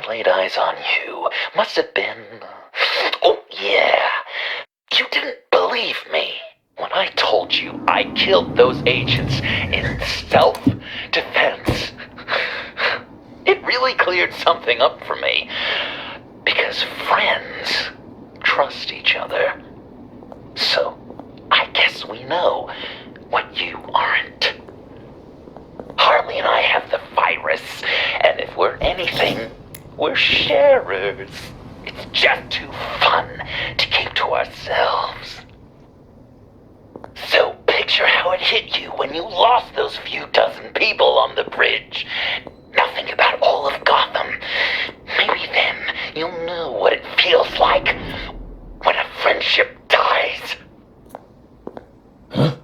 laid eyes on you must have been... Oh, yeah. You didn't believe me when I told you I killed those agents in self-defense. It really cleared something up for me. Because friends trust each other. So, I guess we know what you aren't. Harley and I have the virus, and if we're anything, we're sharers. It's just too fun to keep to ourselves. So picture how it hit you when you lost those few dozen people on the bridge. Nothing about all of Gotham. Maybe then you'll know what it feels like when a friendship dies. Huh?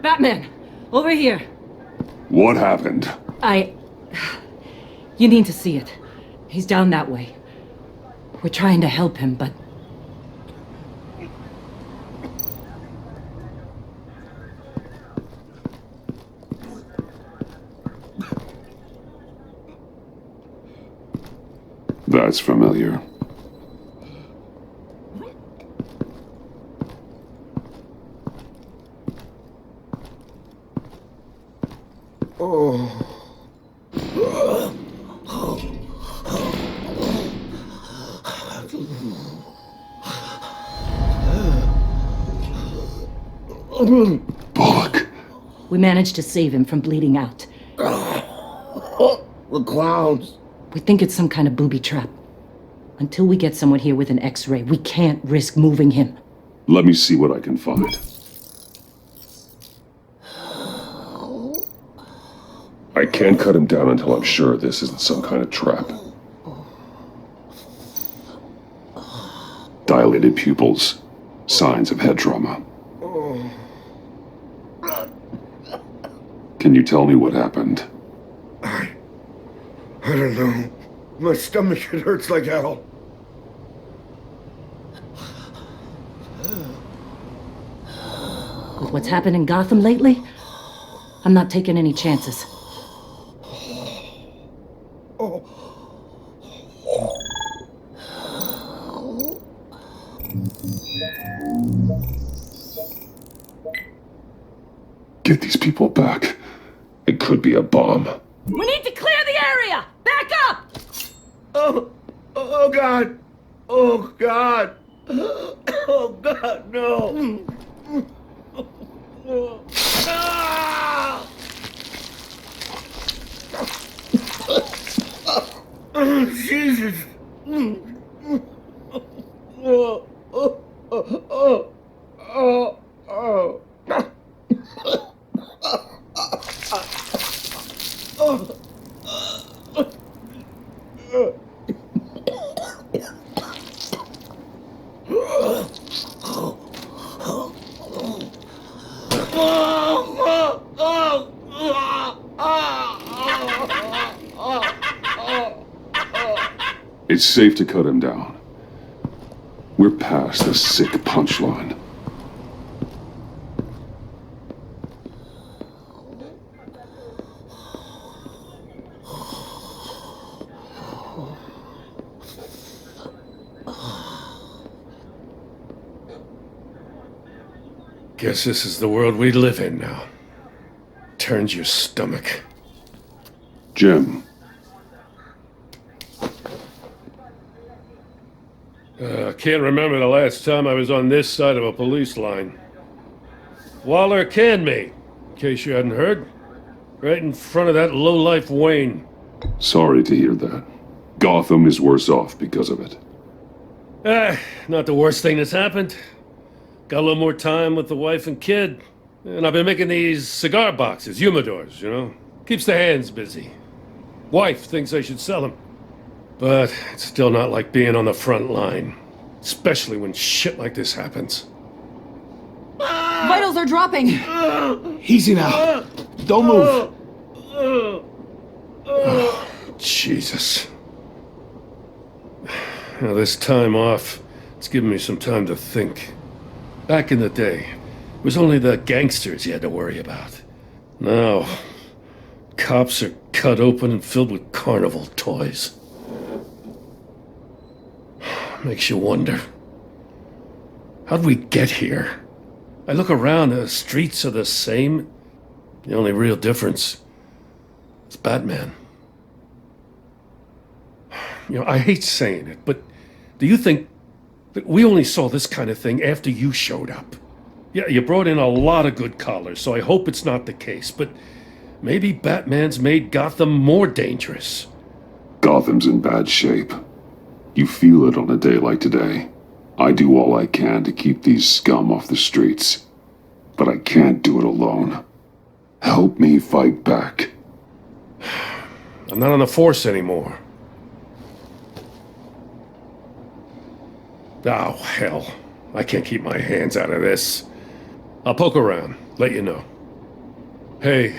Batman! Over here! What happened? You need to see it. He's down that way. We're trying to help him, but... That's familiar. Bullock. We managed to save him from bleeding out. The clowns. We think it's some kind of booby trap. Until we get someone here with an X-ray, we can't risk moving him. Let me see what I can find. I can't cut him down until I'm sure this isn't some kind of trap. Dilated pupils. Signs of head trauma. Can you tell me what happened? I don't know. My stomach, it hurts like hell. With what's happened in Gotham lately, I'm not taking any chances. Get these people back. It could be a bomb. We need to clear the area! Back up! Oh God! Oh God! Oh God, no! Oh, Jesus! It's safe to cut him down. We're past the sick punchline. Guess this is the world we live in now. Turns your stomach. Jim. Can't remember the last time I was on this side of a police line. Waller canned me, in case you hadn't heard. Right in front of that lowlife Wayne. Sorry to hear that. Gotham is worse off because of it. Not the worst thing that's happened. Got a little more time with the wife and kid. And I've been making these cigar boxes, humidors, you know. Keeps the hands busy. Wife thinks I should sell them. But it's still not like being on the front line. Especially when shit like this happens. Vitals are dropping! Easy now. Don't move. Jesus. Now, this time off, it's given me some time to think. Back in the day, it was only the gangsters you had to worry about. Now, cops are cut open and filled with carnival toys. Makes you wonder. How'd we get here? I look around, the streets are the same. The only real difference is Batman. You know, I hate saying it, but do you think that we only saw this kind of thing after you showed up? Yeah, you brought in a lot of good callers, so I hope it's not the case, but maybe Batman's made Gotham more dangerous. Gotham's in bad shape. You feel it on a day like today. I do all I can to keep these scum off the streets, but I can't do it alone. Help me fight back. I'm not on the force anymore. Oh, hell. I can't keep my hands out of this. I'll poke around, let you know. Hey,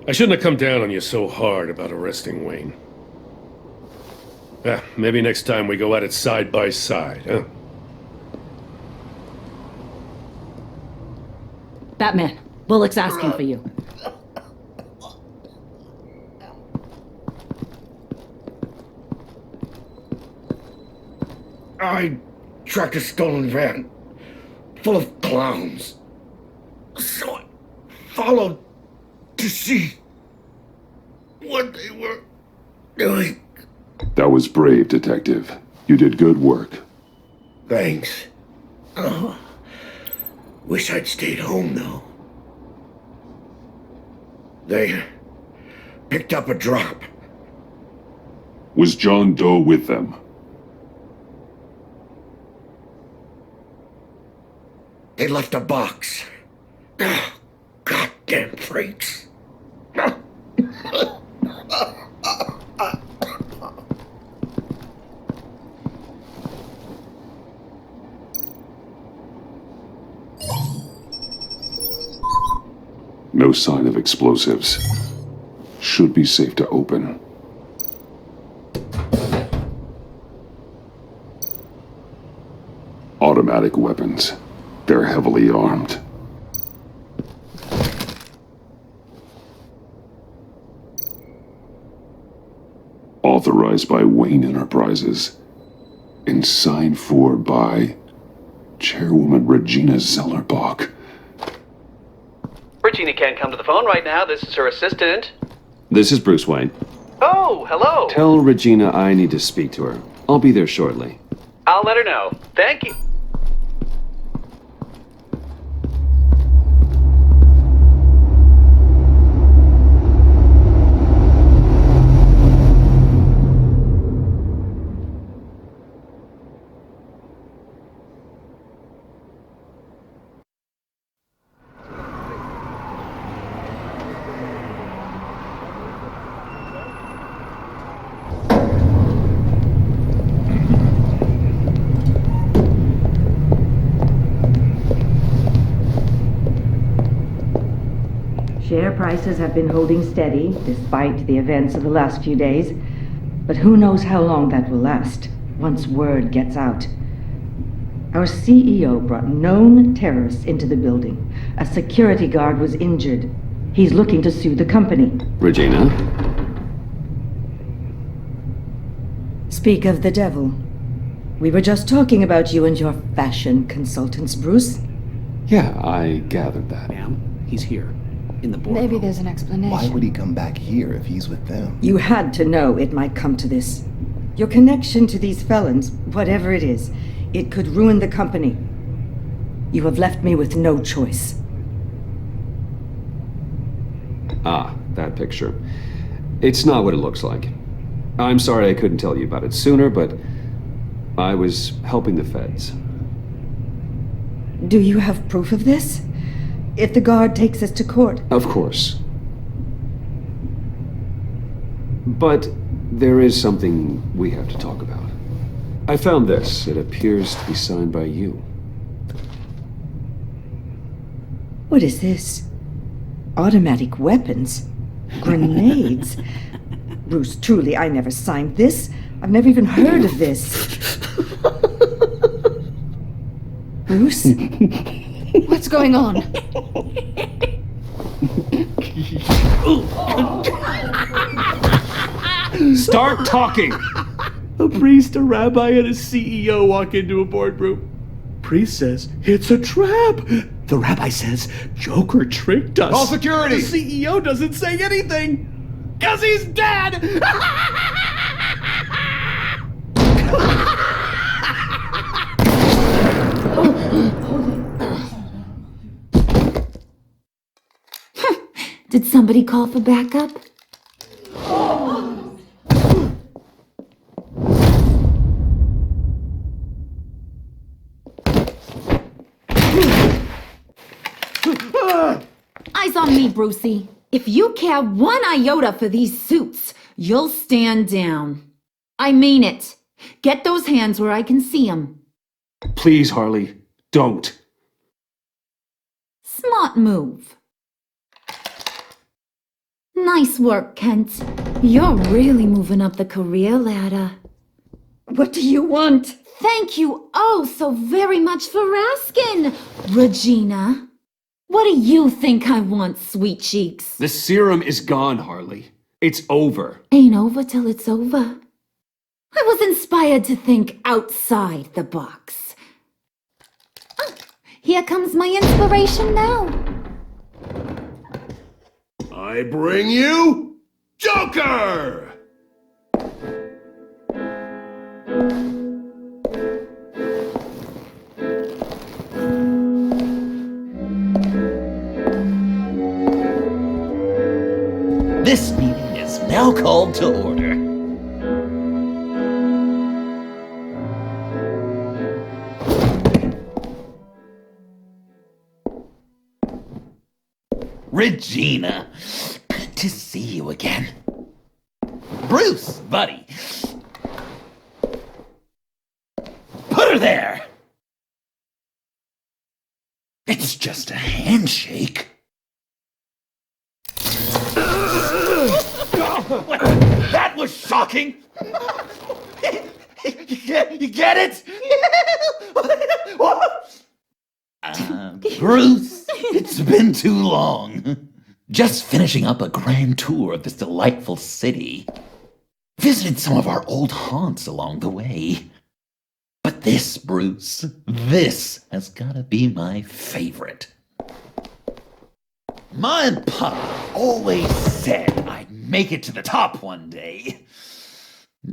I shouldn't have come down on you so hard about arresting Wayne. Yeah, maybe next time we go at it side by side, huh? Batman, Bullock's asking for you. I tracked a stolen van full of clowns. So I followed to see what they were doing. That was brave, Detective. You did good work. Thanks. Oh, wish I'd stayed home, though. They picked up a drop. Was John Doe with them? They left a box. Oh, goddamn freaks. No sign of explosives. Should be safe to open. Automatic weapons. They're heavily armed. Authorized by Wayne Enterprises. And signed for by Chairwoman Regina Zellerbach. Regina can't come to the phone right now. This is her assistant. This is Bruce Wayne. Oh, hello. Tell Regina I need to speak to her. I'll be there shortly. I'll let her know. Thank you. Share prices have been holding steady, despite the events of the last few days. But who knows how long that will last, once word gets out. Our CEO brought known terrorists into the building. A security guard was injured. He's looking to sue the company. Regina? Speak of the devil. We were just talking about you and your fashion consultants, Bruce. Yeah, I gathered that. Ma'am, he's here. In the boardroom. Maybe there's an explanation. Why would he come back here if he's with them? You had to know it might come to this. Your connection to these felons, whatever it is, it could ruin the company. You have left me with no choice. Ah, that picture. It's not what it looks like. I'm sorry I couldn't tell you about it sooner, but I was helping the feds. Do you have proof of this? If the guard takes us to court? Of course. But there is something we have to talk about. I found this. It appears to be signed by you. What is this? Automatic weapons? Grenades? Bruce, truly, I never signed this. I've never even heard of this. Bruce? What's going on? Start talking! A priest, a rabbi, and a CEO walk into a boardroom. Priest says, it's a trap. The rabbi says, Joker tricked us. Call security! The CEO doesn't say anything. 'Cause he's dead! Did somebody call for backup? Eyes on me, Brucey. If you care one iota for these suits, you'll stand down. I mean it. Get those hands where I can see 'em. Please, Harley, don't. Smart move. Nice work, Kent. You're really moving up the career ladder. What do you want? Thank you oh so very much for asking, Regina. What do you think I want, sweet cheeks? The serum is gone, Harley. It's over. Ain't over till it's over. I was inspired to think outside the box. Ah, here comes my inspiration now. I bring you Joker! This meeting is now called to order. Regina, good to see you again. Bruce, buddy. Put her there. It's just a handshake. That was shocking! You get it? Bruce, it's been too long. Just finishing up a grand tour of this delightful city. Visited some of our old haunts along the way. But this, Bruce, this has gotta be my favorite. My pa always said I'd make it to the top one day.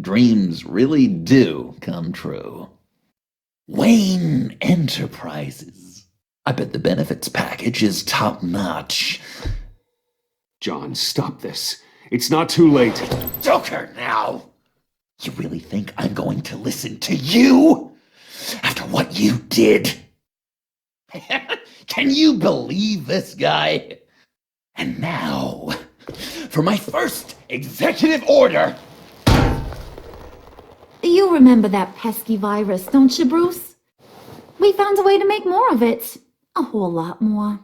Dreams really do come true. Wayne Enterprises. I bet the benefits package is top notch. John, stop this. It's not too late. Joker now! You really think I'm going to listen to you? After what you did? Can you believe this guy? And now, for my first executive order. You remember that pesky virus, don't you, Bruce? We found a way to make more of it. A whole lot more.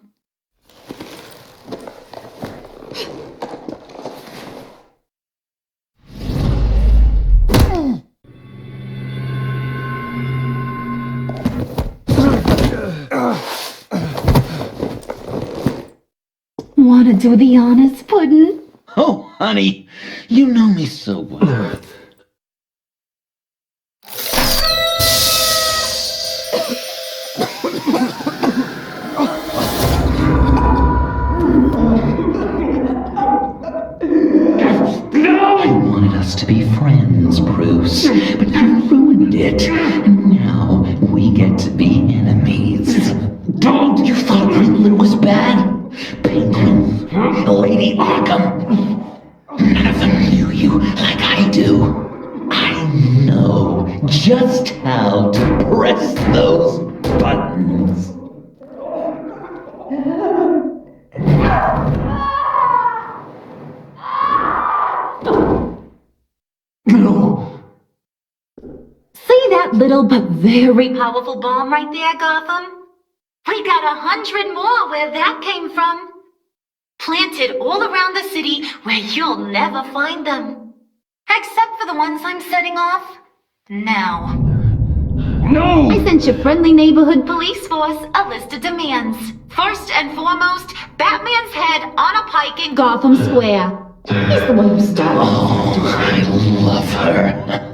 Want to do the honors, Puddin'? Oh, honey, you know me so well. I wanted us to be friends, Bruce, but you ruined it. And now we get to be enemies. Don't! You thought Riddler was bad? Penguin, Lady Arkham. None of them knew you like I do. I know just how to press those buttons. See that little but very powerful bomb right there, Gotham. We got 100 more where that came from. Planted all around the city where you'll never find them. Except for the ones I'm setting off now. No! I sent your friendly neighborhood police force a list of demands. First and foremost, Batman's head on a pike in Gotham Square. He's the one who started. Oh, I love her.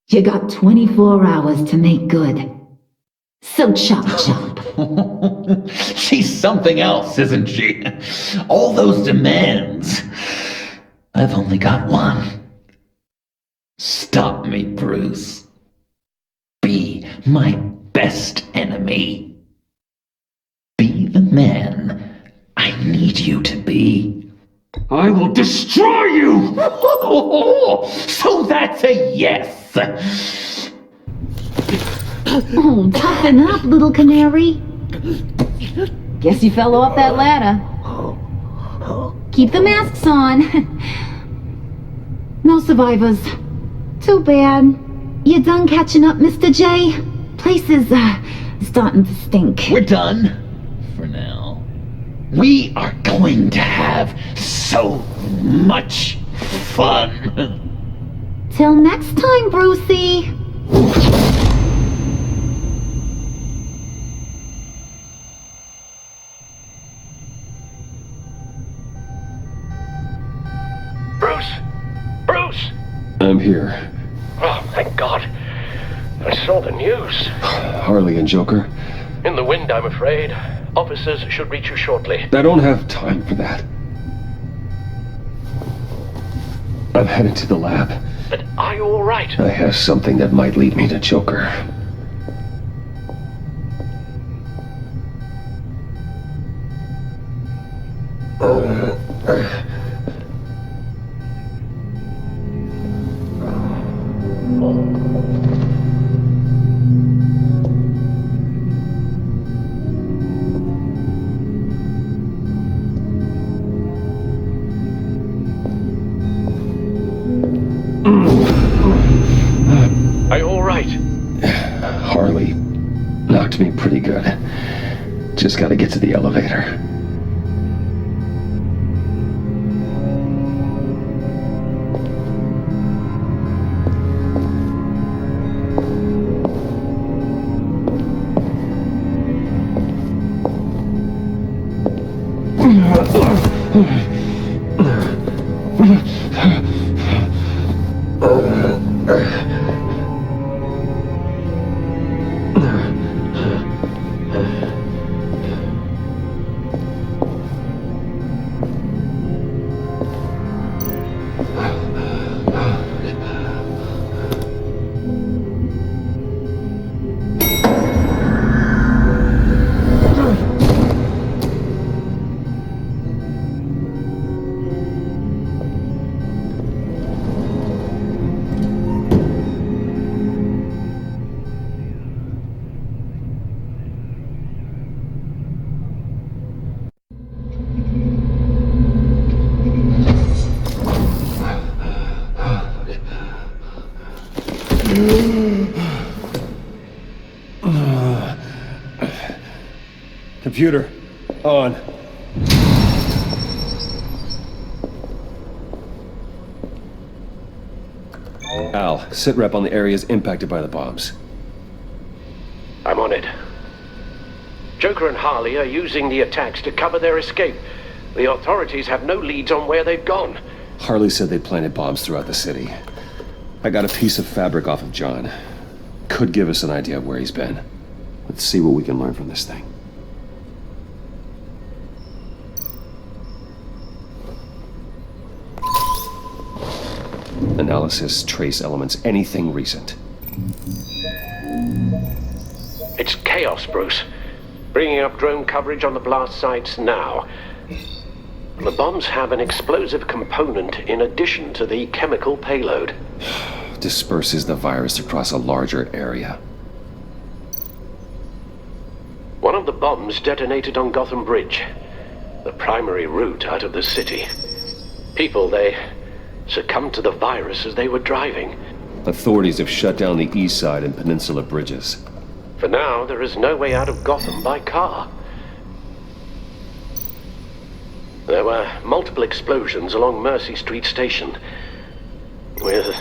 You got 24 hours to make good. So chop chop. She's something else, isn't she? All those demands. I've only got one. Stop me, Bruce. Be my best enemy. Be the man I need you to be. I will destroy you! So that's a yes. Oh, toughen up, little canary. Guess you fell off that ladder. Keep the masks on. No survivors. Too bad. You done catching up, Mr. J? Place is, starting to stink. We're done. For now. We are going to have so much fun. Till next time, Brucey. Bruce! I'm here. Oh, thank God. I saw the news. Harley and Joker. In the wind, I'm afraid. Officers should reach you shortly. I don't have time for that. I'm headed to the lab. But are you all right? I have something that might lead me to Joker. Are you all right? Harley knocked me pretty good. Just gotta get to the elevator. Computer, on. Al, sit rep on the areas impacted by the bombs. I'm on it. Joker and Harley are using the attacks to cover their escape. The authorities have no leads on where they've gone. Harley said they planted bombs throughout the city. I got a piece of fabric off of John. Could give us an idea of where he's been. Let's see what we can learn from this thing. Analysis, trace elements, anything recent. It's chaos, Bruce. Bringing up drone coverage on the blast sites now. The bombs have an explosive component in addition to the chemical payload. Disperses the virus across a larger area. One of the bombs detonated on Gotham Bridge, the primary route out of the city. People, they succumbed to the virus as they were driving. Authorities have shut down the east side and peninsula bridges. For now, there is no way out of Gotham by car. There were multiple explosions along Mercy Street Station, with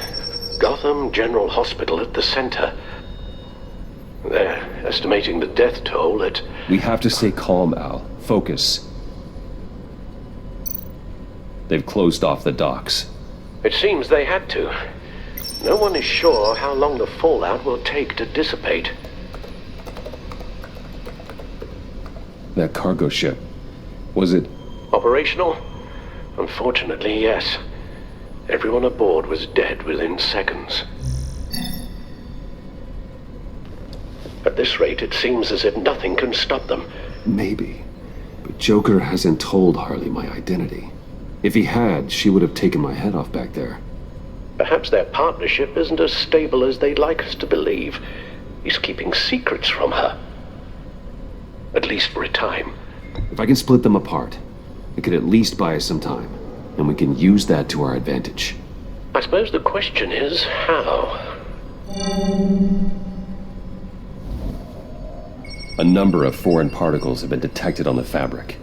Gotham General Hospital at the center. They're estimating the death toll at... We have to stay calm, Al. Focus. They've closed off the docks. It seems they had to. No one is sure how long the fallout will take to dissipate. That cargo ship, was it... Operational? Unfortunately, yes. Everyone aboard was dead within seconds. At this rate, it seems as if nothing can stop them. Maybe. But Joker hasn't told Harley my identity. If he had, she would have taken my head off back there. Perhaps their partnership isn't as stable as they'd like us to believe. He's keeping secrets from her. At least for a time. If I can split them apart, it could at least buy us some time. And we can use that to our advantage. I suppose the question is, how? A number of foreign particles have been detected on the fabric.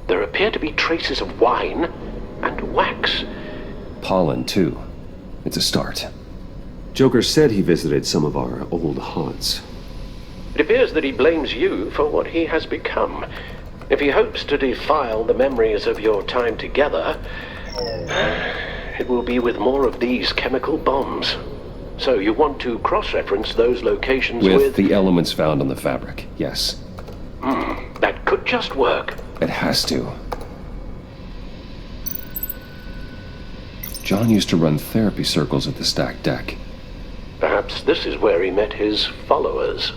There appear to be traces of wine and wax. Pollen, too. It's a start. Joker said he visited some of our old haunts. It appears that he blames you for what he has become. If he hopes to defile the memories of your time together, it will be with more of these chemical bombs. So you want to cross-reference those locations with... the elements found on the fabric, yes. That could just work. It has to. John used to run therapy circles at the stacked deck. Perhaps this is where he met his followers.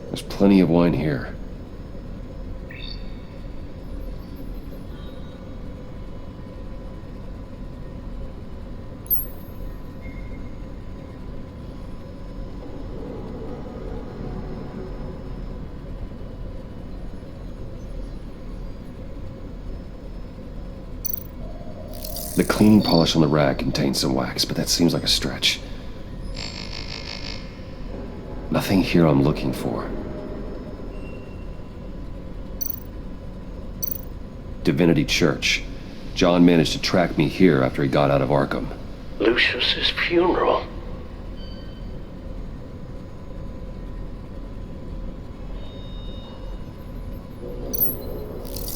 There's plenty of wine here. The cleaning polish on the rag contains some wax, but that seems like a stretch. Nothing here I'm looking for. Divinity Church. John managed to track me here after he got out of Arkham. Lucius's funeral.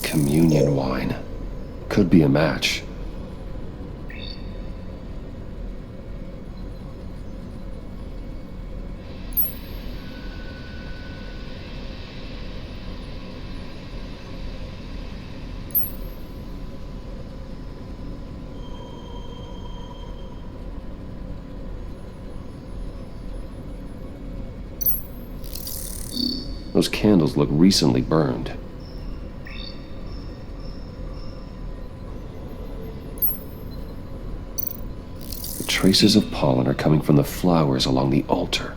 Communion wine. Could be a match. Those candles look recently burned. The traces of pollen are coming from the flowers along the altar.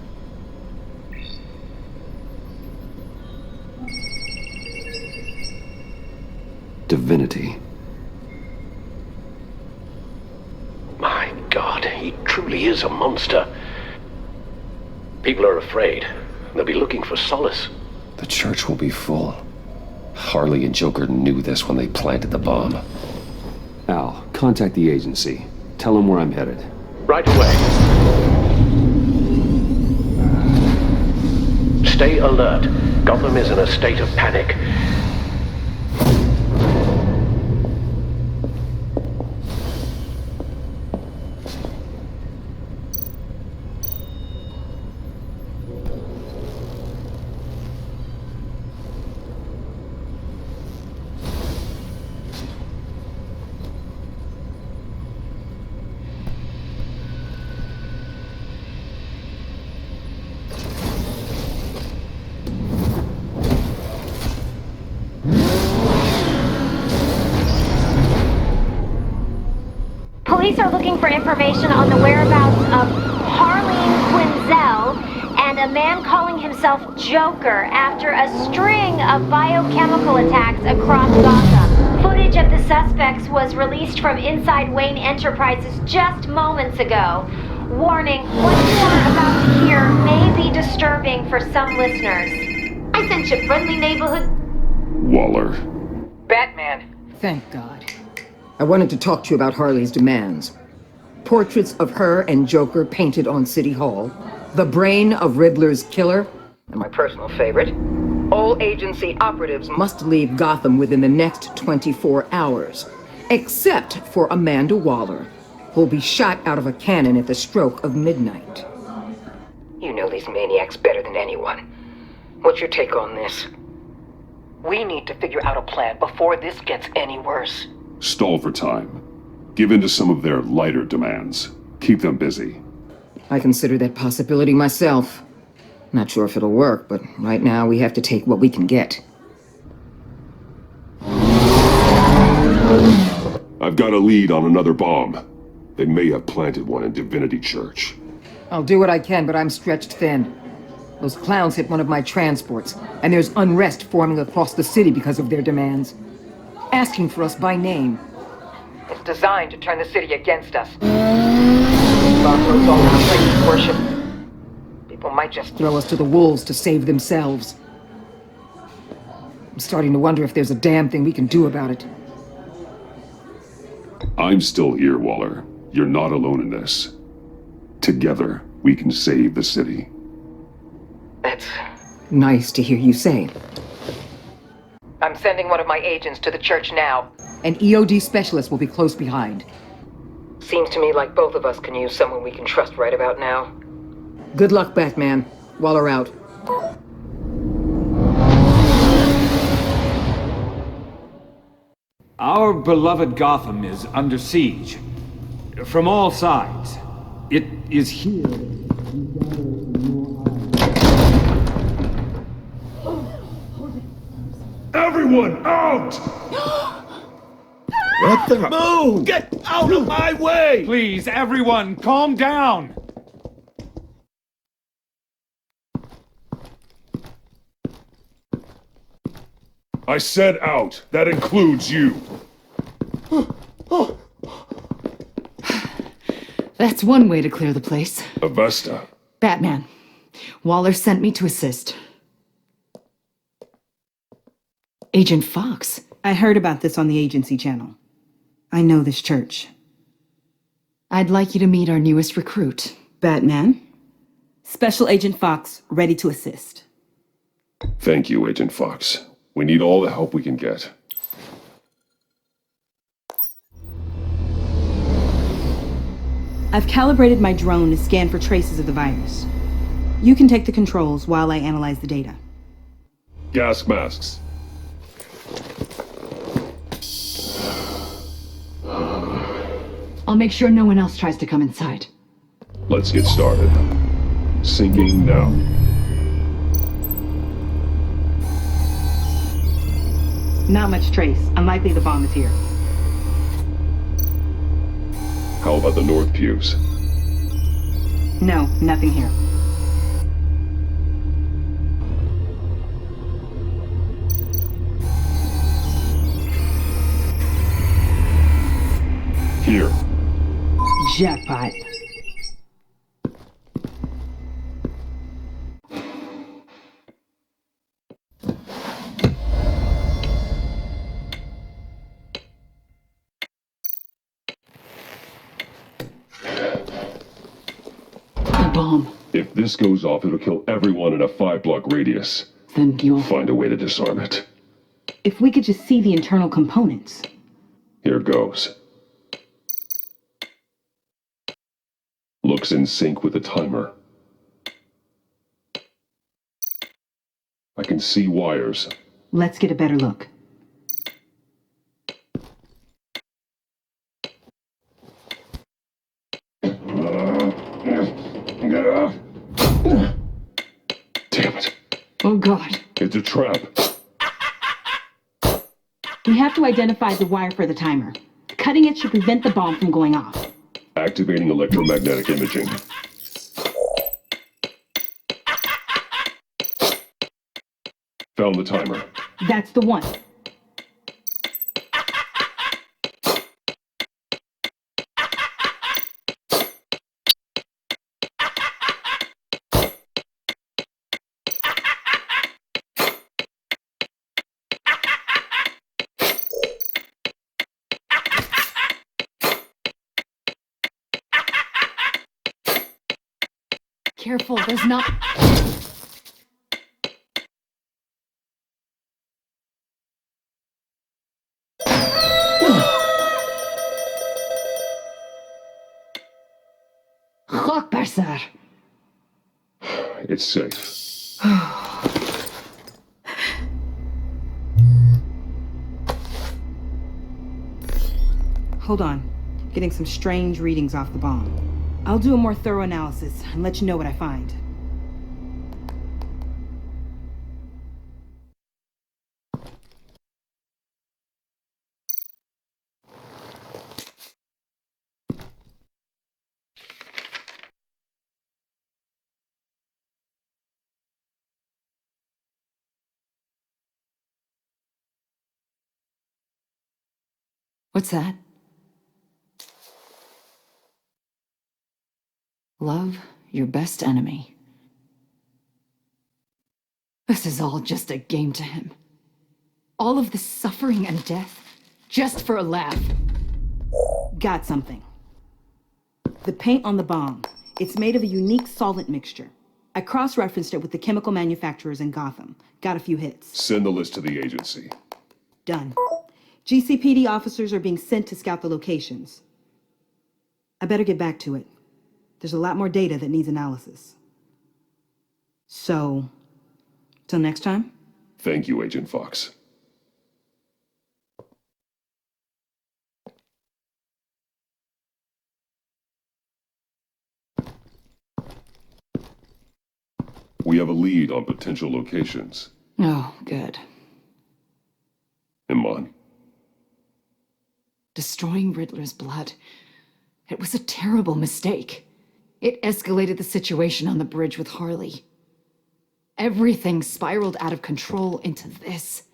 Divinity. My God, he truly is a monster. People are afraid. They'll be looking for solace. The church will be full. Harley and Joker knew this when they planted the bomb. Al, contact the agency. Tell them where I'm headed. Right away. Stay alert. Gotham is in a state of panic. Police are looking for information on the whereabouts of Harleen Quinzel and a man calling himself Joker after a string of biochemical attacks across Gotham. Footage of the suspects was released from inside Wayne Enterprises just moments ago. Warning, what you are about to hear may be disturbing for some listeners. I sent you friendly neighborhood... Waller. Batman. Thank God. I wanted to talk to you about Harley's demands. Portraits of her and Joker painted on City Hall. The brain of Riddler's killer. And my personal favorite. All agency operatives must leave Gotham within the next 24 hours. Except for Amanda Waller, who'll be shot out of a cannon at the stroke of midnight. You know these maniacs better than anyone. What's your take on this? We need to figure out a plan before this gets any worse. Stall for time. Give in to some of their lighter demands. Keep them busy. I consider that possibility myself. Not sure if it'll work, but right now we have to take what we can get. I've got a lead on another bomb. They may have planted one in Divinity Church. I'll do what I can, but I'm stretched thin. Those clowns hit one of my transports, and there's unrest forming across the city because of their demands. Asking for us by name. It's designed to turn the city against us. Buffaloes all over the place worship. People might just throw us to the wolves to save themselves. I'm starting to wonder if there's a damn thing we can do about it. I'm still here, Waller. You're not alone in this. Together, we can save the city. That's nice to hear you say. I'm sending one of my agents to the church now. An EOD specialist will be close behind. Seems to me like both of us can use someone we can trust right about now. Good luck, Batman. Waller out. Our beloved Gotham is under siege. From all sides. It is here. Everyone, out! What the... Move! Get out of my way! Please, everyone, calm down! I said out. That includes you. That's one way to clear the place. Avesta. Batman. Waller sent me to assist. Agent Fox. I heard about this on the agency channel. I know this church. I'd like you to meet our newest recruit. Batman. Special Agent Fox, ready to assist. Thank you, Agent Fox. We need all the help we can get. I've calibrated my drone to scan for traces of the virus. You can take the controls while I analyze the data. Gas masks. I'll make sure no one else tries to come inside. Let's get started. Syncing now. Not much trace. Unlikely the bomb is here. How about the north pews? No, nothing here. Here. Jackpot. Bomb. If this goes off, it'll kill everyone in a 5-block radius. Then you'll find a way to disarm it. If we could just see the internal components. Here goes. Looks in sync with the timer. I can see wires. Let's get a better look. Damn it. Oh, God. It's a trap. We have to identify the wire for the timer. Cutting it should prevent the bomb from going off. Activating electromagnetic imaging. Found the timer. That's the one. Careful, there's not... Akbar, sir. It's safe. Hold on. Getting some strange readings off the bomb. I'll do a more thorough analysis and let you know what I find. What's that? Love your best enemy. This is all just a game to him. All of this suffering and death, just for a laugh. Got something. The paint on the bomb. It's made of a unique solvent mixture. I cross-referenced it with the chemical manufacturers in Gotham. Got a few hits. Send the list to the agency. Done. GCPD officers are being sent to scout the locations. I better get back to it. There's a lot more data that needs analysis. So, till next time? Thank you, Agent Fox. We have a lead on potential locations. Oh, good. Iman. Destroying Riddler's blood. It was a terrible mistake. It escalated the situation on the bridge with Harley. Everything spiraled out of control into this.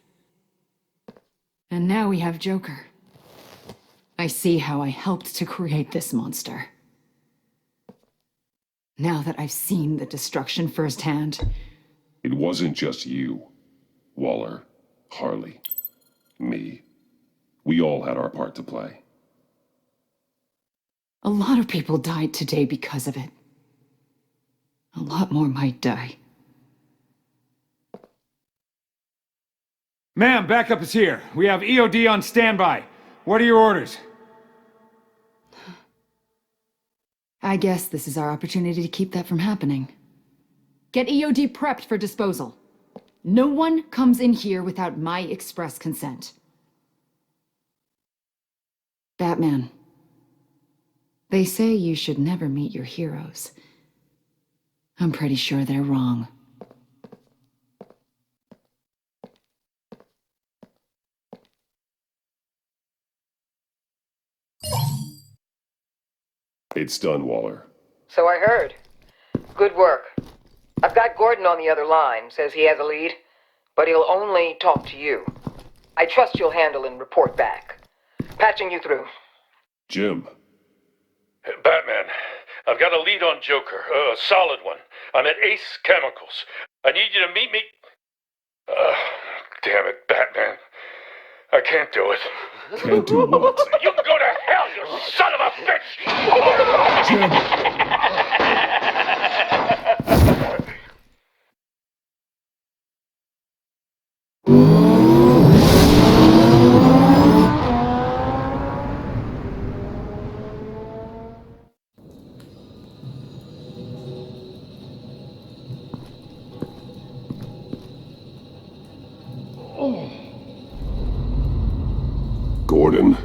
And now we have Joker. I see how I helped to create this monster. Now that I've seen the destruction firsthand... It wasn't just you. Waller, Harley, me. We all had our part to play. A lot of people died today because of it. A lot more might die. Ma'am, backup is here. We have EOD on standby. What are your orders? I guess this is our opportunity to keep that from happening. Get EOD prepped for disposal. No one comes in here without my express consent. Batman. They say you should never meet your heroes. I'm pretty sure they're wrong. It's done, Waller. So I heard. Good work. I've got Gordon on the other line, says he has a lead, but he'll only talk to you. I trust you'll handle and report back. Patching you through. Jim. Batman, I've got a lead on Joker, a solid one. I'm at Ace Chemicals. I need you to meet me... damn it, Batman. I can't do it. Can't do what? You can go to hell, you son of a bitch! Gordon.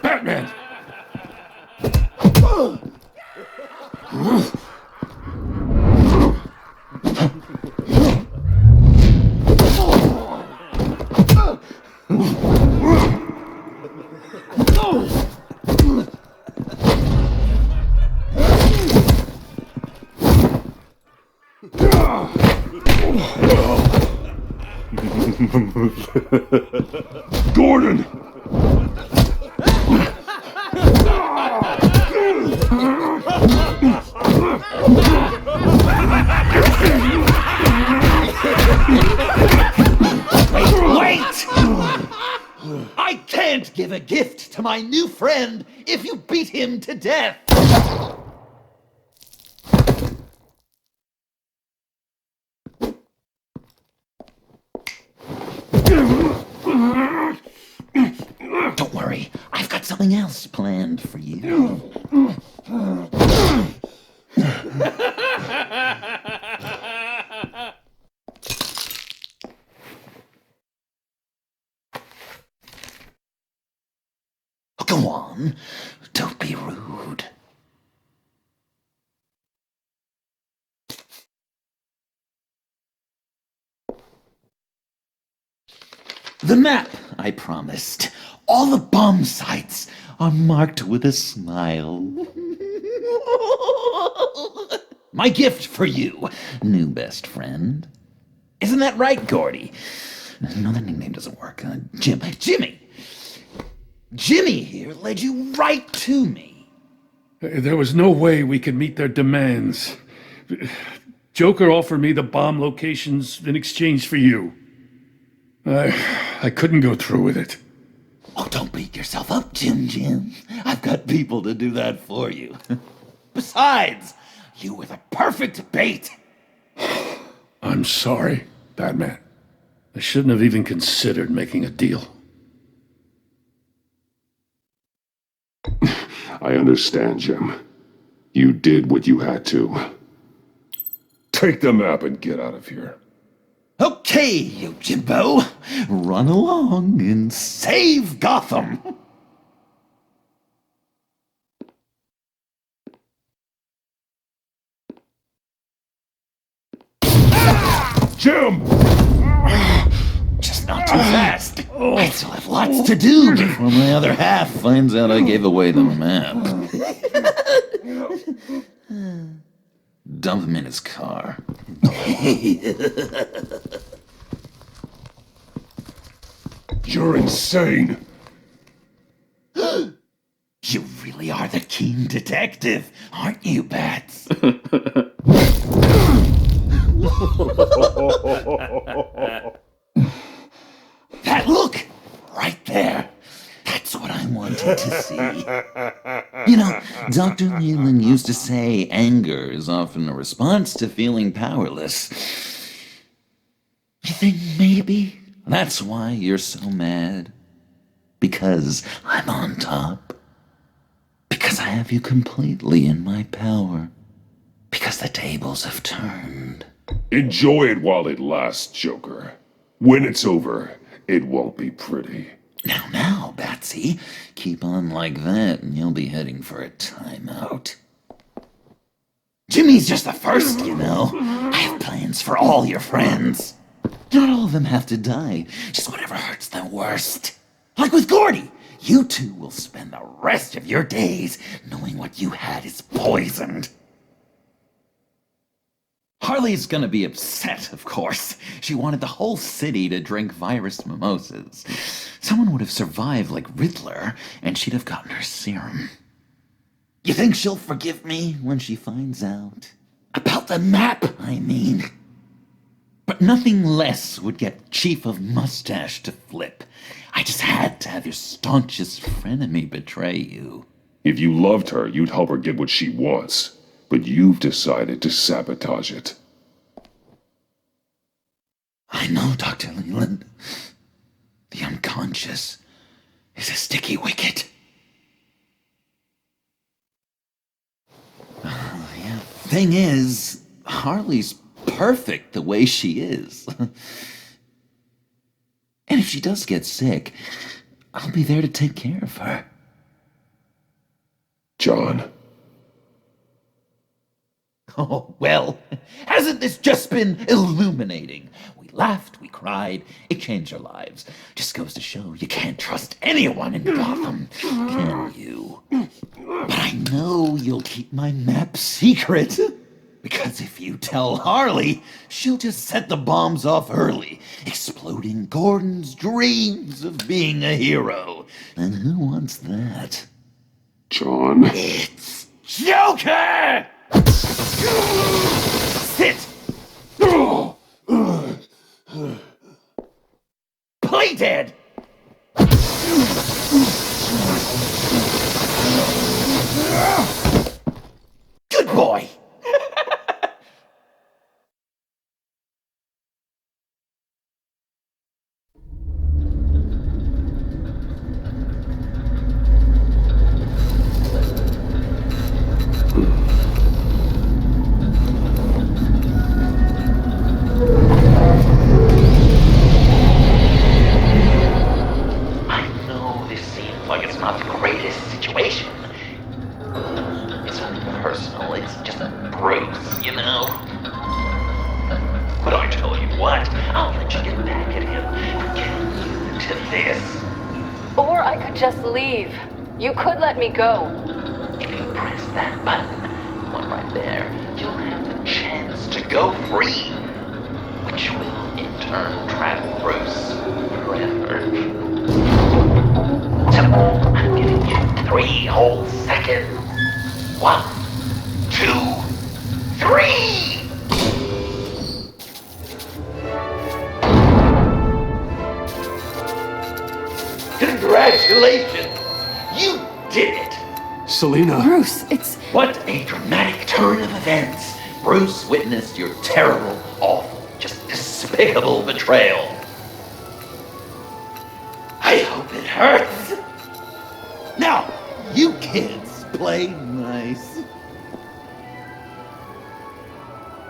Batman! Gordon! Wait! I can't give a gift to my new friend if you beat him to death! Don't worry, I've got something else planned for you. Go on, don't be rude. The map I promised. All the bomb sites are marked with a smile. My gift for you, new best friend. Isn't that right, Gordy? No, that nickname doesn't work. Jimmy! Jimmy here led you right to me. There was no way we could meet their demands. Joker offered me the bomb locations in exchange for you. I couldn't go through with it. Oh, don't beat yourself up, Jim. I've got people to do that for you. Besides, you were the perfect bait. I'm sorry, Batman. I shouldn't have even considered making a deal. I understand, Jim. You did what you had to. Take the map and get out of here. Okay, you Jimbo. Run along and save Gotham. Jim! Just not too fast. I still have lots to do before my other half finds out I gave away the map. Dump him in his car. You're insane. You really are the keen detective, aren't you, Bats? That look! Right there. That's what I wanted to see. You know, Dr. Leland used to say anger is often a response to feeling powerless. You think maybe that's why you're so mad? Because I'm on top? Because I have you completely in my power? Because the tables have turned? Enjoy it while it lasts, Joker. When it's over, it won't be pretty. Now, Batsy, keep on like that and you'll be heading for a timeout. Jimmy's just the first, you know. I have plans for all your friends. Not all of them have to die, just whatever hurts them worst. Like with Gordy, You two will spend the rest of your days knowing what you had is poisoned. Harley's gonna be upset, of course. She wanted the whole city to drink virus mimosas. Someone would have survived like Riddler, and she'd have gotten her serum. You think she'll forgive me when she finds out? About the map, I mean. But nothing less would get Chief of Mustache to flip. I just had to have your staunchest frenemy betray you. If you loved her, you'd help her get what she wants. But you've decided to sabotage it. I know, Dr. Leland. The unconscious is a sticky wicket. Yeah. Thing is, Harley's perfect the way she is. And if she does get sick, I'll be there to take care of her. John. Oh, well, hasn't this just been illuminating? We laughed, we cried, it changed our lives. Just goes to show you can't trust anyone in Gotham, can you? But I know you'll keep my map secret. Because if you tell Harley, she'll just set the bombs off early, exploding Gordon's dreams of being a hero. And who wants that? John. It's Joker! Sit! Play dead! Good boy! You could let me go. If you press that button, one right there, you'll have the chance to go free, which will in turn trap Bruce forever. So, I'm giving you 3 whole seconds. 1, 2, 3! Congratulations! You did it! Selina. Bruce, it's... What a dramatic turn of events. Bruce witnessed your terrible, awful, just despicable betrayal. I hope it hurts. Now, you kids play nice.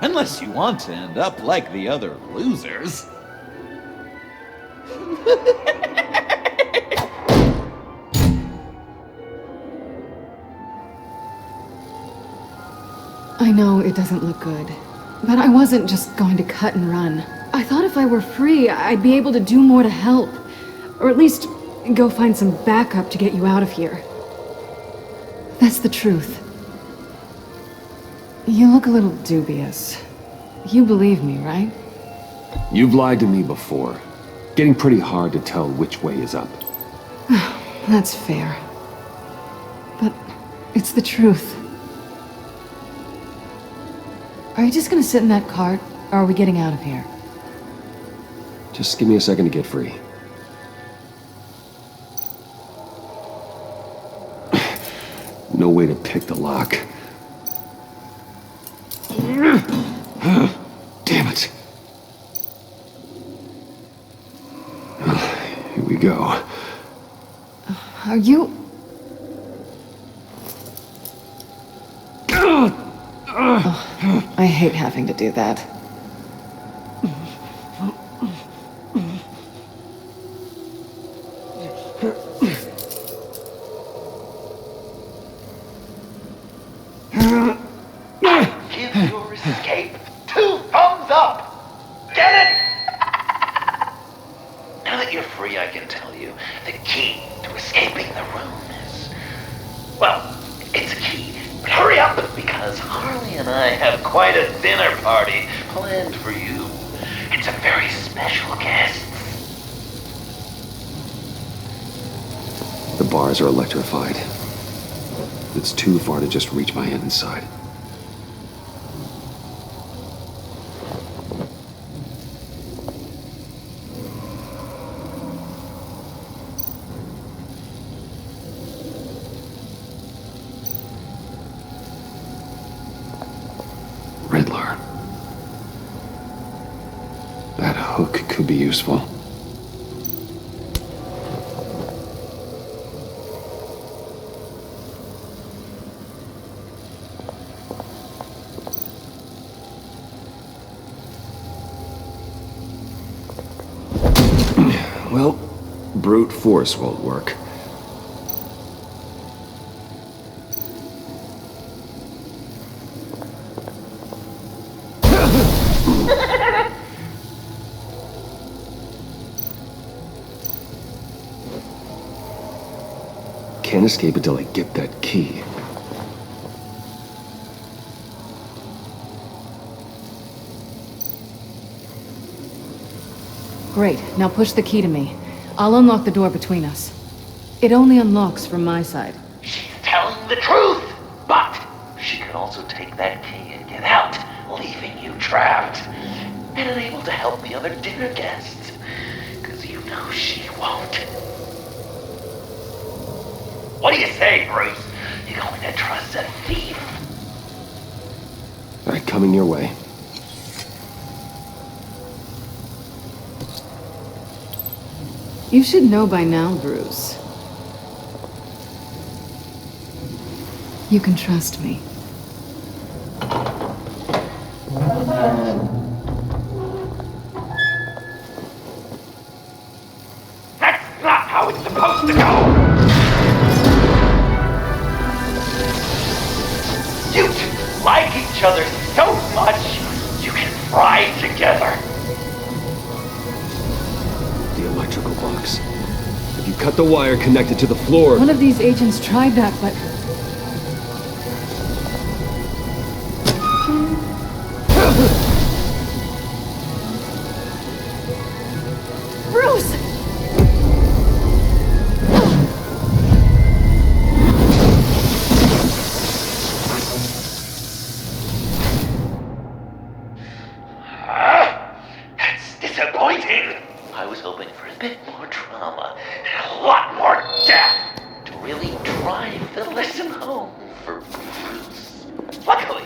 Unless you want to end up like the other losers. I know it doesn't look good, but I wasn't just going to cut and run. I thought if I were free, I'd be able to do more to help. Or at least go find some backup to get you out of here. That's the truth. You look a little dubious. You believe me, right? You've lied to me before. Getting pretty hard to tell which way is up. That's fair. But it's the truth. Are you just gonna sit in that cart, or are we getting out of here? Just give me a second to get free. No way to pick the lock. Damn it. Here we go. Are you... Oh, I hate having to do that. Give your escape 2 thumbs up! Get it? Now that you're free, I can tell you the key to escaping because Harley and I have quite a dinner party planned for you. And some very special guests. The bars are electrified. It's too far to just reach my hand inside. Riddler. That hook could be useful. Well, brute force won't work. Can't escape until I get that key. Great. Now push the key to me. I'll unlock the door between us. It only unlocks from my side. She's telling the truth, but she could also take that key and get out, leaving you trapped and unable to help the other dinner guests. Because you know she won't. What do you say, Bruce? You going to trust a thief? All right, coming your way. You should know by now, Bruce. You can trust me. That's not how it's supposed to go! You two like each other so much, you can fry together. The electrical box. If you cut the wire connected to the floor... One of these agents tried that, but... Bruce! That's disappointing. I was hoping for a bit more drama and a lot more death to really drive the lesson home for Bruce. Luckily,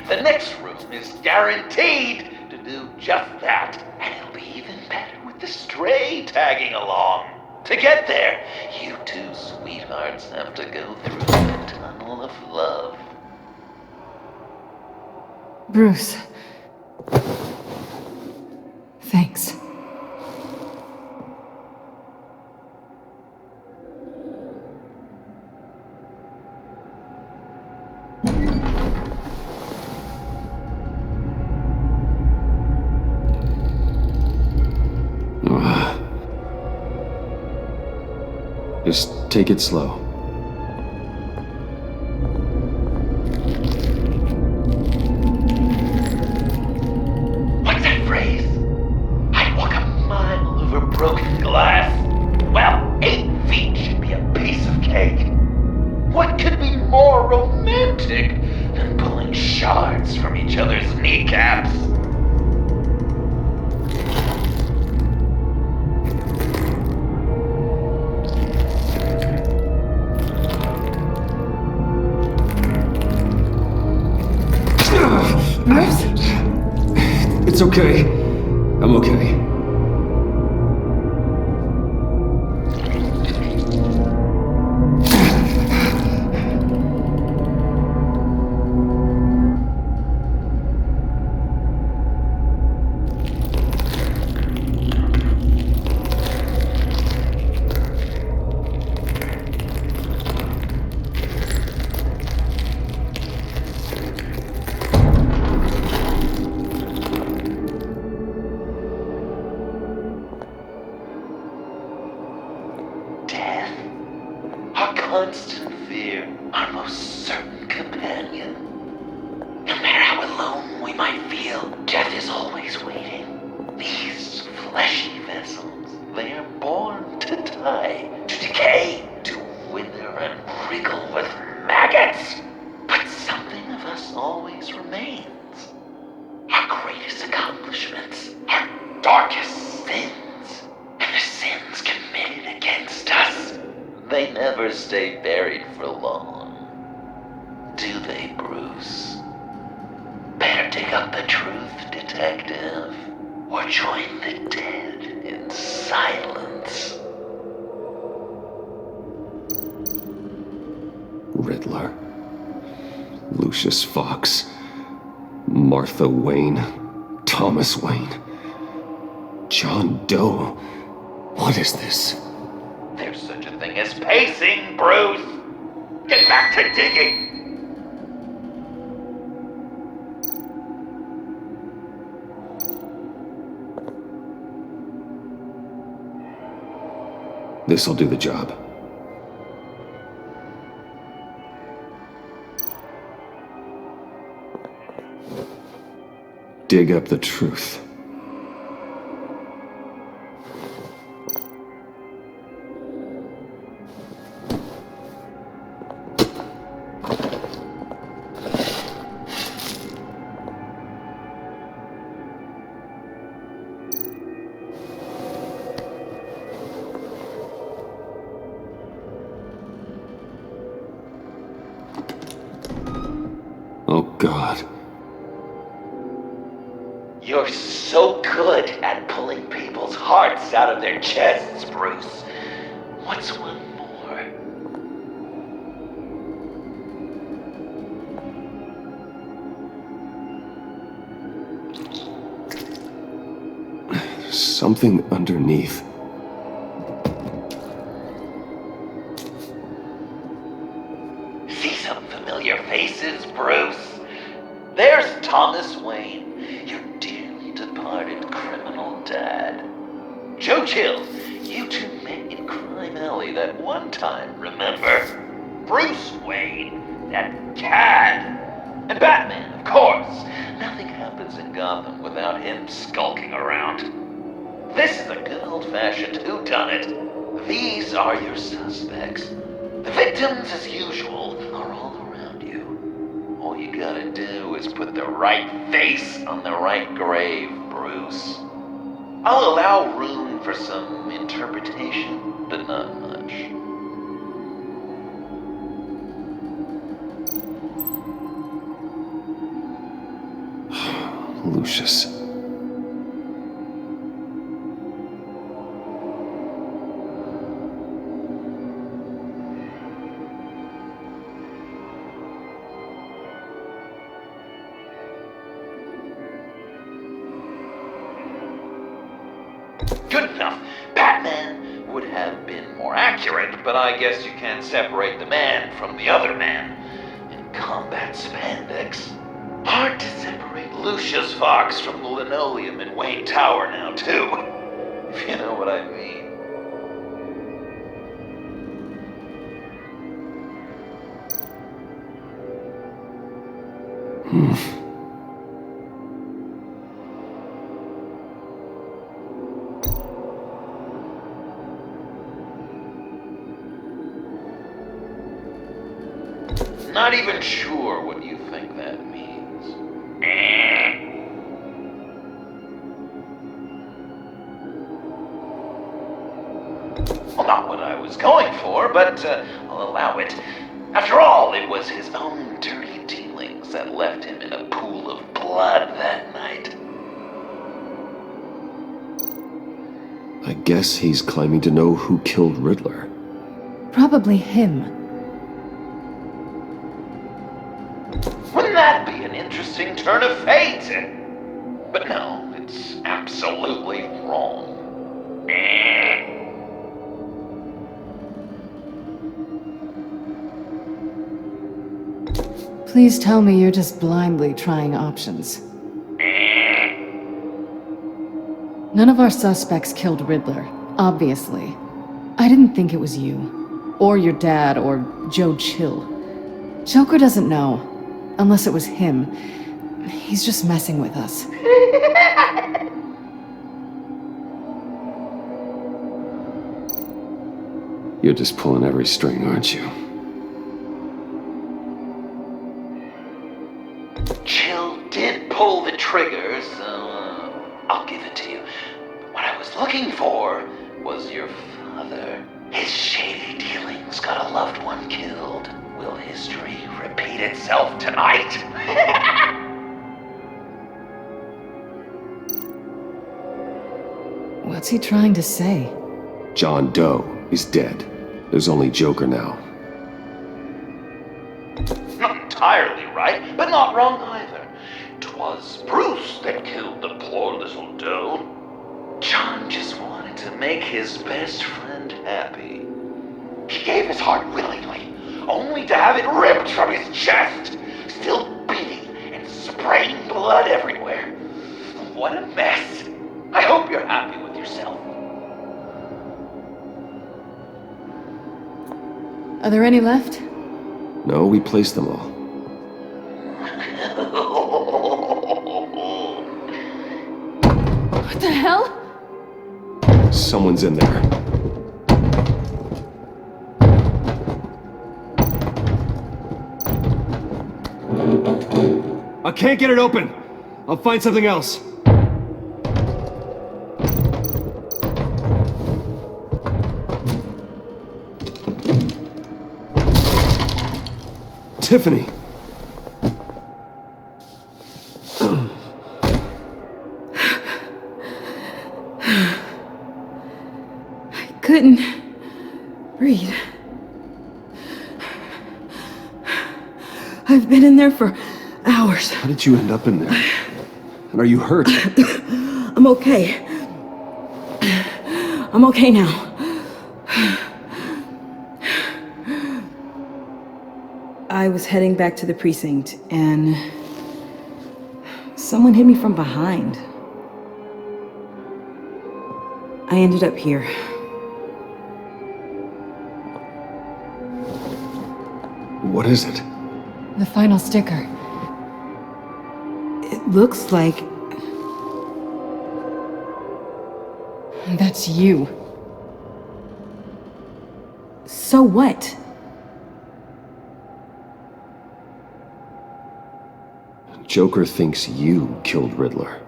the next room is guaranteed to do just that, and it'll be even better with the stray tagging along. To get there, you two sweethearts have to go through the tunnel of love. Bruce. Thanks. Just take it slow. What's that phrase? I'd walk a mile over broken glass. Well, 8 feet should be a piece of cake. What could be more romantic than pulling shards from each other's kneecaps? It's okay. I'm okay. Fox always remains. Our greatest accomplishments, our darkest sins, and the sins committed against us, they never stay buried for long. Do they, Bruce? Better dig up the truth, detective, or join the dead in silence. Riddler. Lucius Fox. Martha Wayne. Thomas Wayne. John Doe. What is this? There's such a thing as pacing, Bruce! Get back to digging! This'll do the job. Dig up the truth. Oh, God. You're so good at pulling people's hearts out of their chests, Bruce. What's one more? Something underneath. See some familiar faces, Bruce? There's Thomas Wayne, your dearly departed criminal dad. Joe Chill, you two met in Crime Alley that one time, remember? Bruce Wayne, that cad. And Batman, of course. Nothing happens in Gotham without him skulking around. This is a good old-fashioned whodunit. These are your suspects. The victims, as usual, are all around you. All you gotta do is put the right face on the right grave, Bruce. I'll allow room for some interpretation, but not much. Lucius. Good enough. Batman would have been more accurate, but I guess you can't separate the man from the other man. In combat spandex. Hard to separate Lucius Fox from the linoleum in Wayne Tower now, too. If you know what I mean. Not even sure what you think that means. Well, not what I was going for, but I'll allow it. After all, it was his own dirty dealings that left him in a pool of blood that night. I guess he's claiming to know who killed Riddler. Probably him. Wouldn't that be an interesting turn of fate? But no, it's absolutely wrong. Please tell me you're just blindly trying options. None of our suspects killed Riddler, obviously. I didn't think it was you, or your dad, or Joe Chill. Joker doesn't know. Unless it was him. He's just messing with us. You're just pulling every string, aren't you? Jill did pull the trigger, so I'll give it to you. What I was looking for was your father. His shady dealings got a loved one killed. Will history repeat itself tonight? What's he trying to say? John Doe is dead. There's only Joker now. Not entirely right, but not wrong either. 'Twas Bruce that killed the poor little Doe. John just wanted to make his best friend happy. He gave his heart willingly, only to have it ripped from his chest, still beating and spraying blood everywhere. What a mess. I hope you're happy with yourself. Are there any left? No, we placed them all. What the hell? Someone's in there. I can't get it open. I'll find something else. Tiffany. I couldn't breathe. I've been in there for hours. How did you end up in there? And are you hurt? I'm okay. I'm okay now. I was heading back to the precinct, and someone hit me from behind. I ended up here. What is it? The final sticker. It looks like... That's you. So what? Joker thinks you killed Riddler.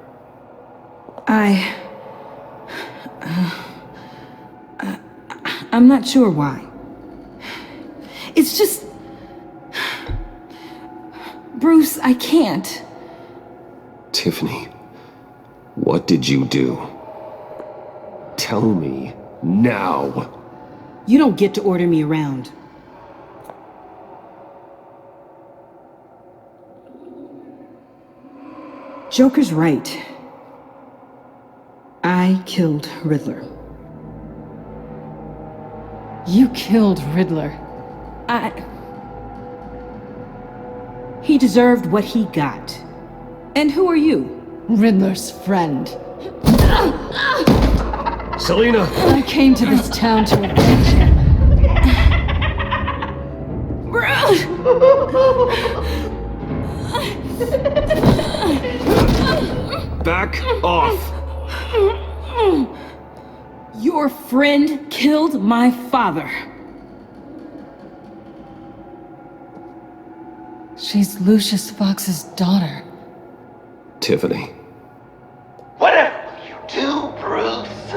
I'm not sure why. It's just... Bruce, I can't. Tiffany, what did you do? Tell me now. You don't get to order me around. Joker's right. I killed Riddler. You killed Riddler. He deserved what he got. And who are you? Riddler's friend. Selina! I came to this town to avenge him. Back off! Your friend killed my father. She's Lucius Fox's daughter. Tiffany. Whatever will you do, Bruce?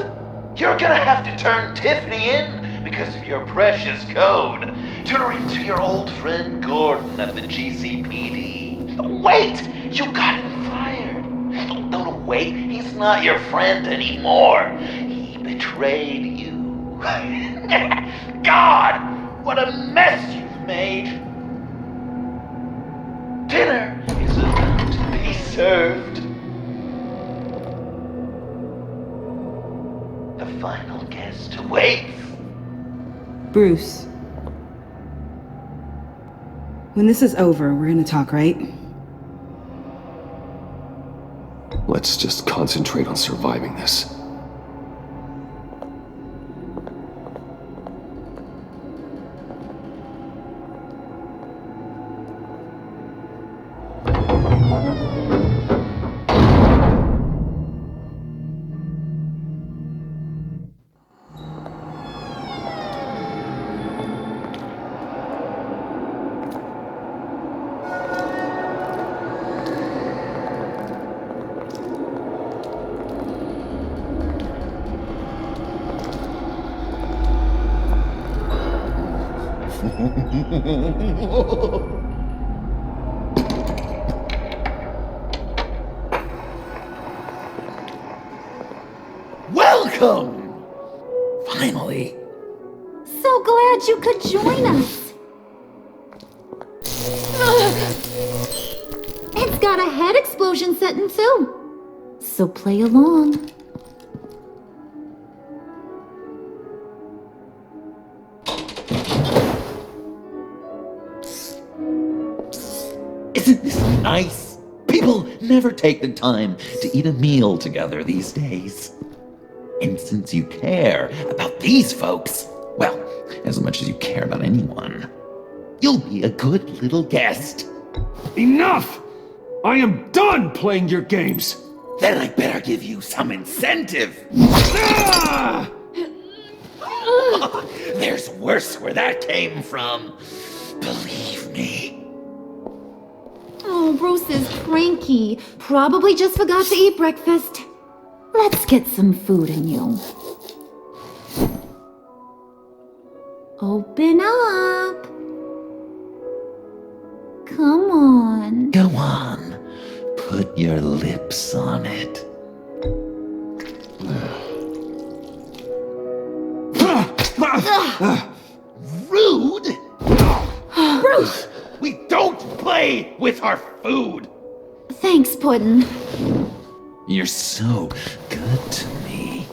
You're gonna have to turn Tiffany in because of your precious code. Turn her into your old friend Gordon at the GCPD. Wait! You got him fired. No, wait. He's not your friend anymore. He betrayed you. God! What a mess you've made! Dinner is about to be served. The final guest waits. Bruce. When this is over, we're gonna talk, right? Let's just concentrate on surviving this. Welcome! Finally. So glad you could join us. It's got a head explosion setting too. So play along. Isn't this nice? People never take the time to eat a meal together these days. And since you care about these folks, well, as much as you care about anyone, you'll be a good little guest. Enough! I am done playing your games! Then I better give you some incentive. Ah! There's worse where that came from. Believe me. Oh, Bruce is cranky. Probably just forgot to eat breakfast. Let's get some food in you. Open up. Come on. Go on. Put your lips on it. Rude! Bruce! We don't play with our food! Thanks, Puddin'. You're so good to me.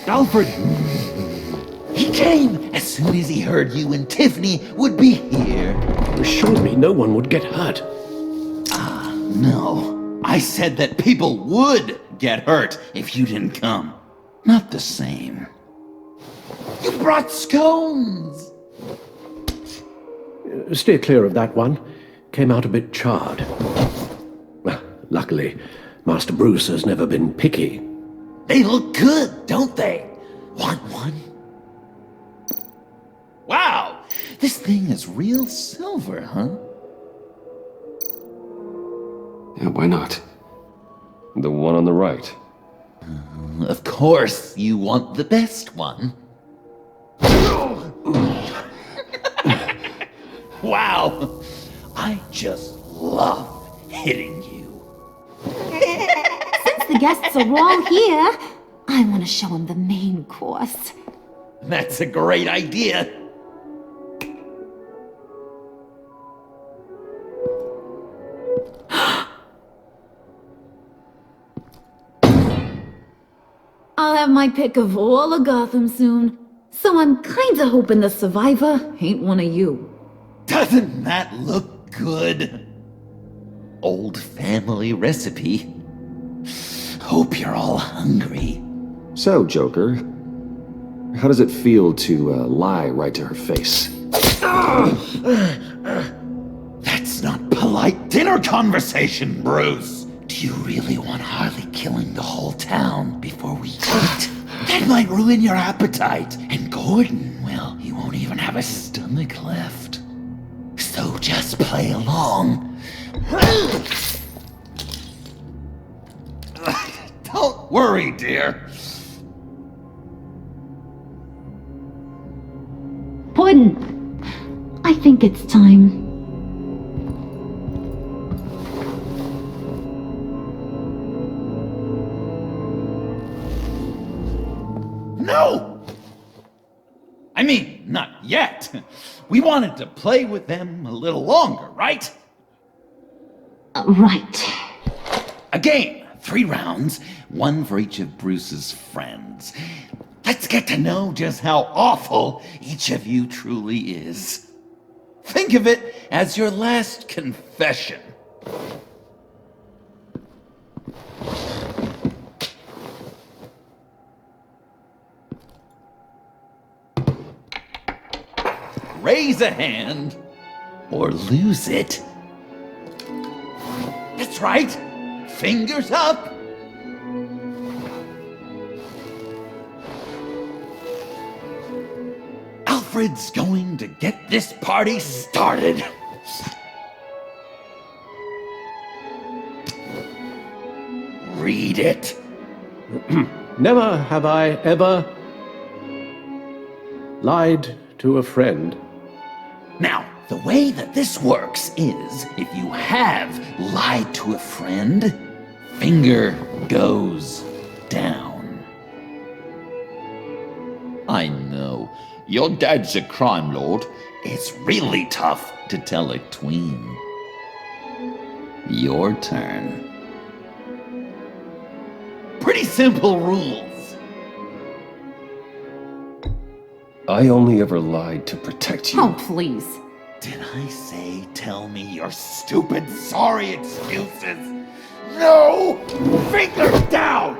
Alfred! He came as soon as he heard you and Tiffany would be here. You assured me no one would get hurt. No. I said that people would get hurt if you didn't come. Not the same. You brought scones! Steer clear of that one. Came out a bit charred. Well, luckily, Master Bruce has never been picky. They look good, don't they? Want one? Wow! This thing is real silver, huh? Yeah, why not? The one on the right. Of course, you want the best one. Wow! I just love hitting you. Since the guests are all here, I want to show them the main course. That's a great idea. I'll have my pick of all of Gotham soon, so I'm kinda hoping the survivor ain't one of you. Doesn't that look good? Old family recipe. Hope you're all hungry. So, Joker, how does it feel to lie right to her face? That's not polite dinner conversation, Bruce. Do you really want Harley killing the whole town before we eat? That might ruin your appetite. And Gordon, well, he won't even have a stomach left. So just play along. Don't worry, dear. Puddin', I think it's time. No! I mean, not yet. We wanted to play with them a little longer, right? Right. A game, 3 rounds, 1 for each of Bruce's friends. Let's get to know just how awful each of you truly is. Think of it as your last confession. Raise a hand, or lose it. That's right. Fingers up. Alfred's going to get this party started. Read it. Never have I ever lied to a friend. Now, the way that this works is, if you have lied to a friend, finger goes down. I know, your dad's a crime lord. It's really tough to tell a tween. Your turn. Pretty simple rules. I only ever lied to protect you. Oh, please. Did I say tell me your stupid sorry excuses? No! Finger down!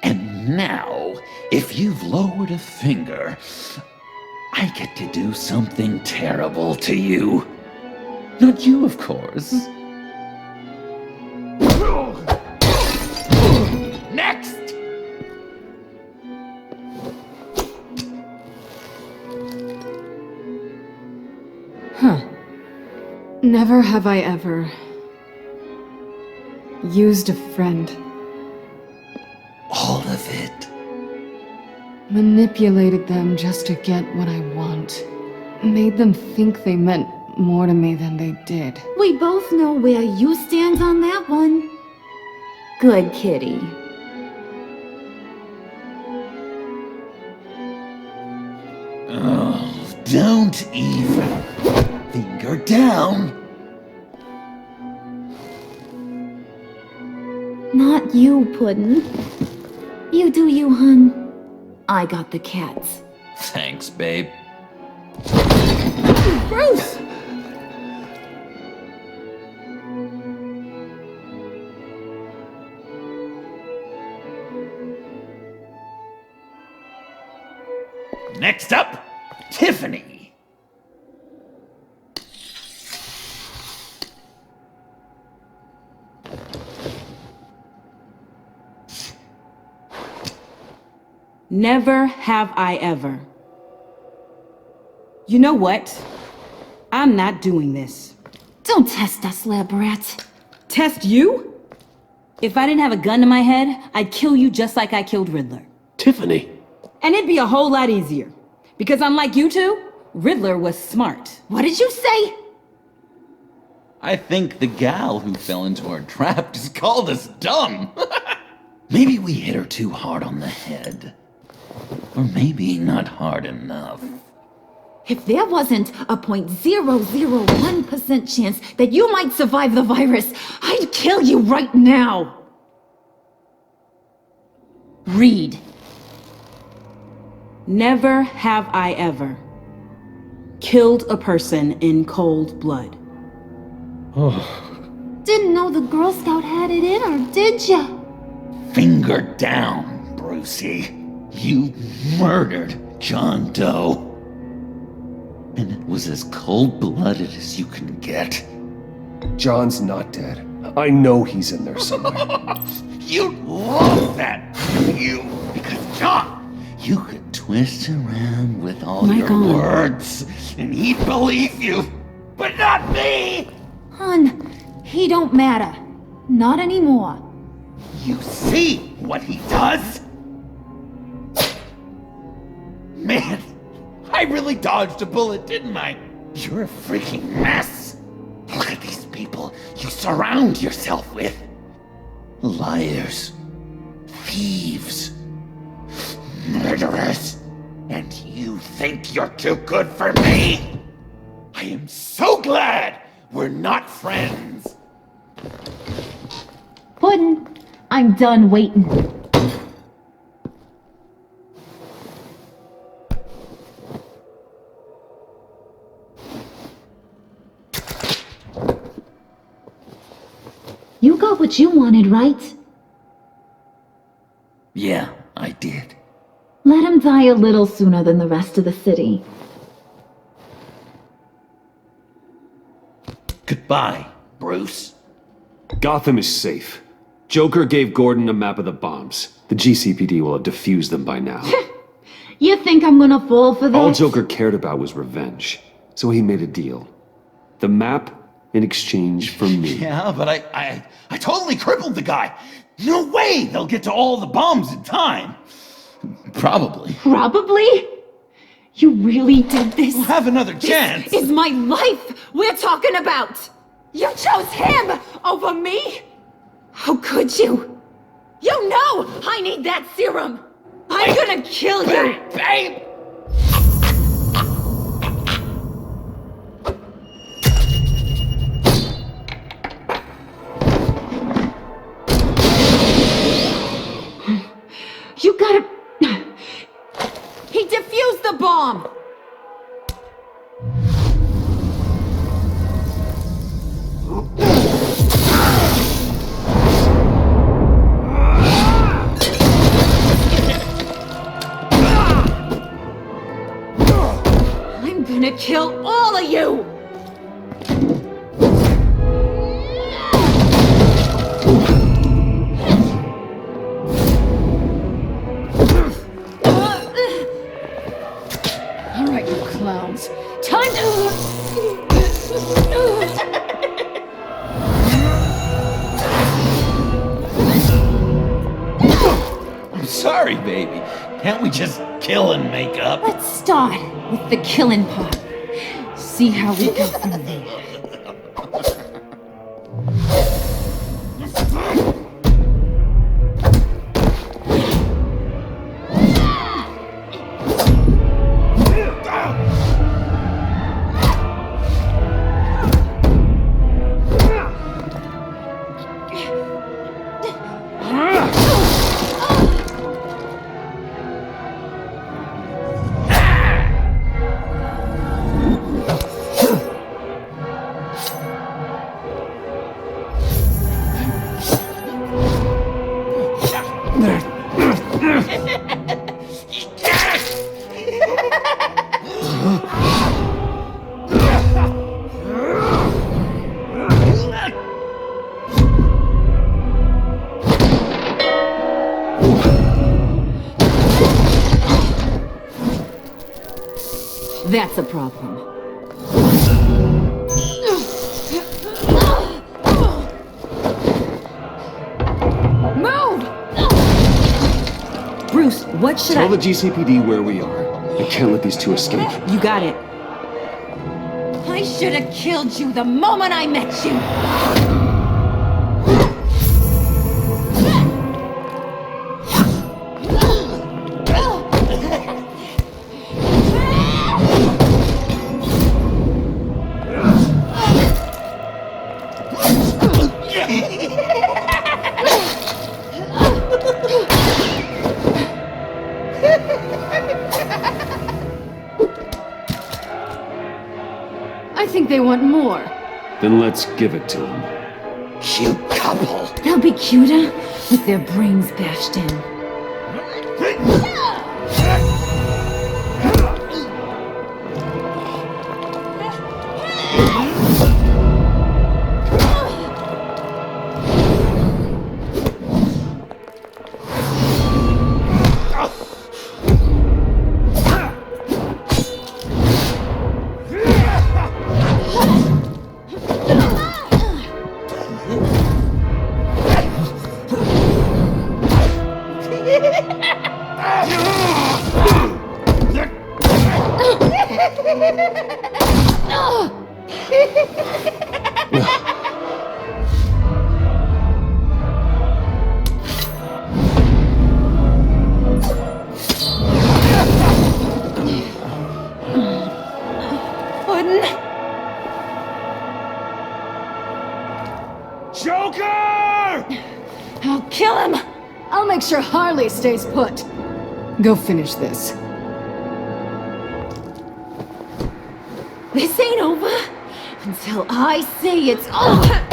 And now, if you've lowered a finger, I get to do something terrible to you. Not you, of course. Next! Huh. Never have I ever used a friend. All of it. Manipulated them just to get what I want. Made them think they meant more to me than they did. We both know where you stand on that one. Good kitty. Oh, don't even. Finger down. Not you, Puddin'. You do you, hun. I got the cats. Thanks, babe. Bruce! Next up, Tiffany. Never have I ever. You know what? I'm not doing this. Don't test us, lab rat. Test you? If I didn't have a gun to my head, I'd kill you just like I killed Riddler. Tiffany. And it'd be a whole lot easier. Because unlike you two, Riddler was smart. What did you say? I think the gal who fell into our trap just called us dumb. Maybe we hit her too hard on the head. Or maybe not hard enough. If there wasn't a 0.001% chance that you might survive the virus, I'd kill you right now. Read. Never have I ever killed a person in cold blood. Didn't know the Girl Scout had it in her, did ya? Finger down, Brucey. You murdered John Doe. And it was as cold-blooded as you can get. John's not dead. I know he's in there somewhere. You love that, you. Because John, you could twist around with all your words, and he'd believe you. But not me! Hun, he don't matter. Not anymore. You see what he does? Man, I really dodged a bullet, didn't I? You're a freaking mess. Look at these people you surround yourself with. Liars, thieves, murderers. And you think you're too good for me? I am so glad we're not friends. Puddin', I'm done waiting. You got what you wanted, right? Yeah, I did. Let him die a little sooner than the rest of the city. Goodbye, Bruce. Gotham is safe. Joker gave Gordon a map of the bombs. The GCPD will have defused them by now. You think I'm gonna fall for this? All Joker cared about was revenge, so he made a deal. The map in exchange for me. Yeah, but I totally crippled the guy. No way they'll get to all the bombs in time. Probably. Probably? You really did this? We'll have another chance. This is my life we're talking about! You chose him over me? How could you? You know I need that serum! I'm gonna kill you! Babe! You gotta... He defused the bomb! I'm gonna kill all of you! Alright, you clowns. Time to... I'm sorry, baby. Can't we just kill and make up? Let's start with the killing part. See how we go from there. That's a problem. Move! Bruce, what should Tell the GCPD where we are. I can't let these two escape. You got it. I should have killed you the moment I met you! I think they want more. Then let's give it to them. Cute couple. They'll be cuter with their brains bashed in. I'll kill him! I'll make sure Harley stays put. Go finish this. This ain't over until I say it's over!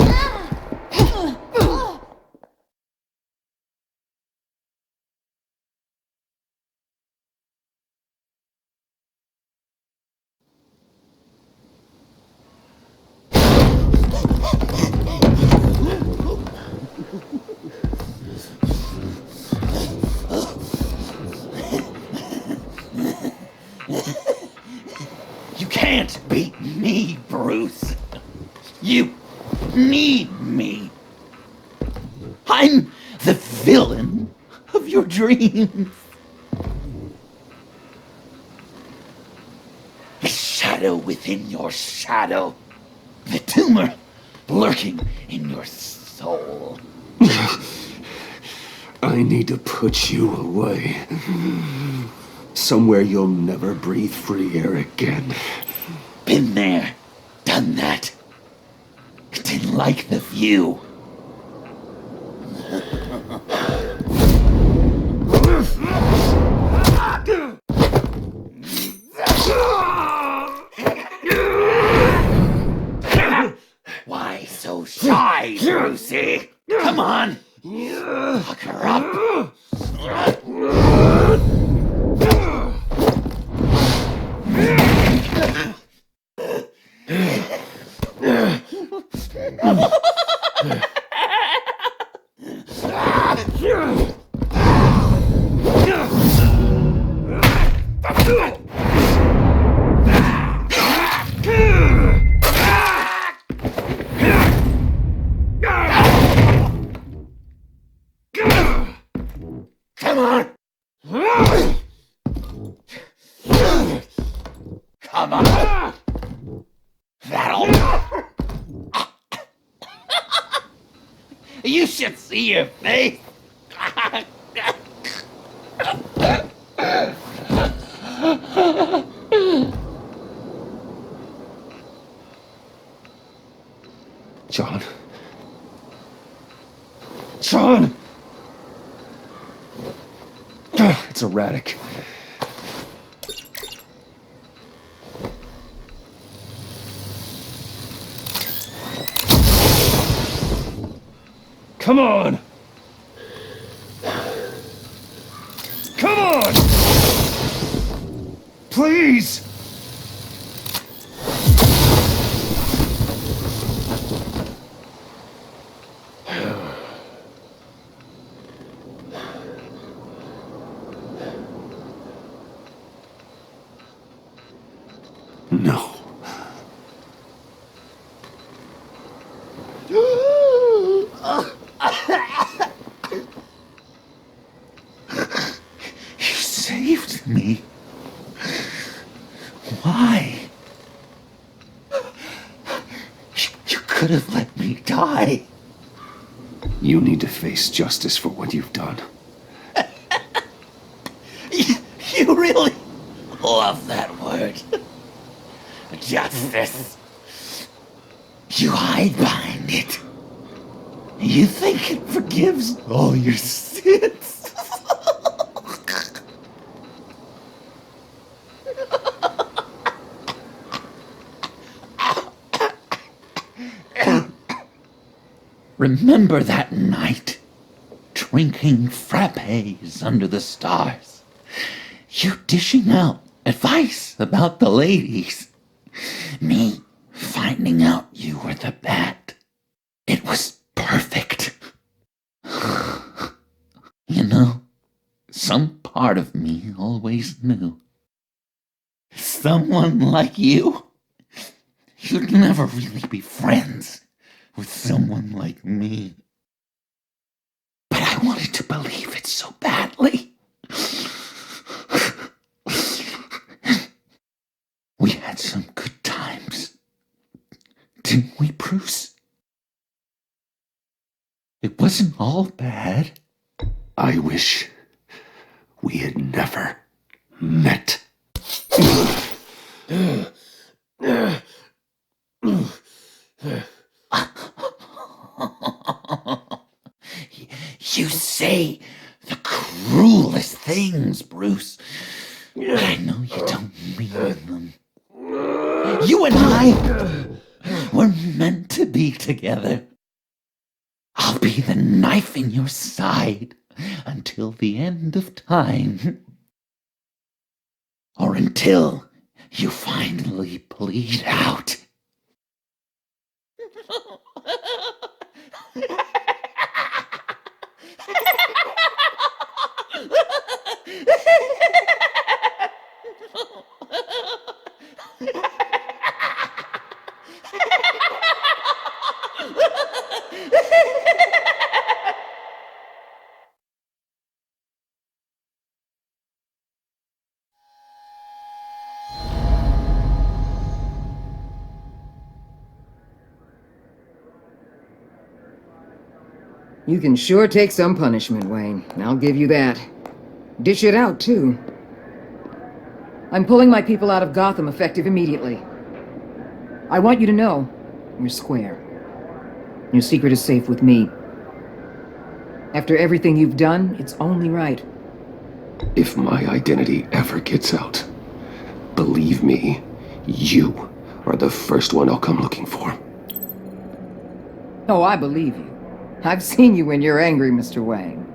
Bruce. You need me. I'm the villain of your dreams. The shadow within your shadow. The tumor lurking in your soul. I need to put you away. Somewhere you'll never breathe free air again. Been there, done that. Didn't like the view. Why so shy, Brucey? Come on! Lock her up! Come on! Come on! That'll... You should see your face! John. John! It's erratic. Come on! Come on! Please! No. You saved me. Why? You could have let me die. You need to face justice for what you've done. You really love that word. Justice. You hide behind it. You think it forgives all your sins. Remember that night, drinking frappes under the stars, you dishing out advice about the ladies, me finding out you were the Bat. It was perfect. You know, some part of me always knew. Someone like you, you'd never really be friends with someone like me. But I wanted to believe it so badly. We had some good times, didn't we, Bruce? It wasn't all bad. I wish we had never met. You say the cruelest things, Bruce. But I know you don't mean them. You and I were meant to be together. I'll be the knife in your side until the end of time. Or until you finally bleed out. You can sure take some punishment, Wayne. I'll give you that. Dish it out, too. I'm pulling my people out of Gotham effective immediately. I want you to know, you're square. Your secret is safe with me. After everything you've done, it's only right. If my identity ever gets out, believe me, you are the first one I'll come looking for. Oh, I believe you. I've seen you when you're angry, Mr. Wayne.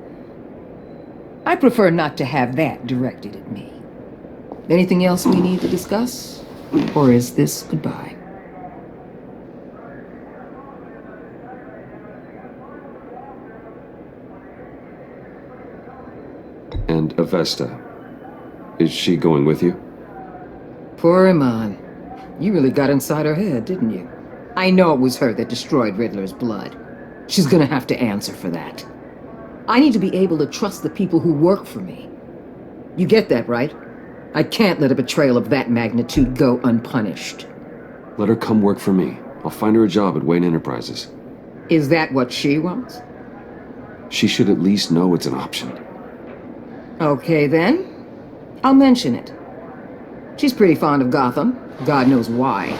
I prefer not to have that directed at me. Anything else we need to discuss? Or is this goodbye? And Avesta, is she going with you? Poor Iman. You really got inside her head, didn't you? I know it was her that destroyed Riddler's blood. She's gonna have to answer for that. I need to be able to trust the people who work for me. You get that, right? I can't let a betrayal of that magnitude go unpunished. Let her come work for me. I'll find her a job at Wayne Enterprises. Is that what she wants? She should at least know it's an option. Okay, then. I'll mention it. She's pretty fond of Gotham. God knows why.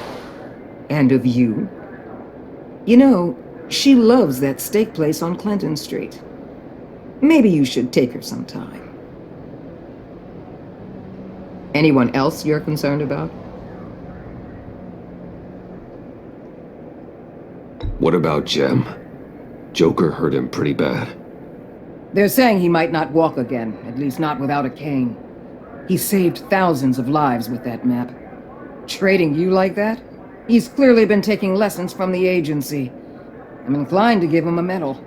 And of you. You know, she loves that steak place on Clinton Street. Maybe you should take her sometime. Anyone else you're concerned about? What about Jem? Joker hurt him pretty bad. They're saying he might not walk again, at least not without a cane. He saved thousands of lives with that map. Trading you like that? He's clearly been taking lessons from the agency. I'm inclined to give him a medal.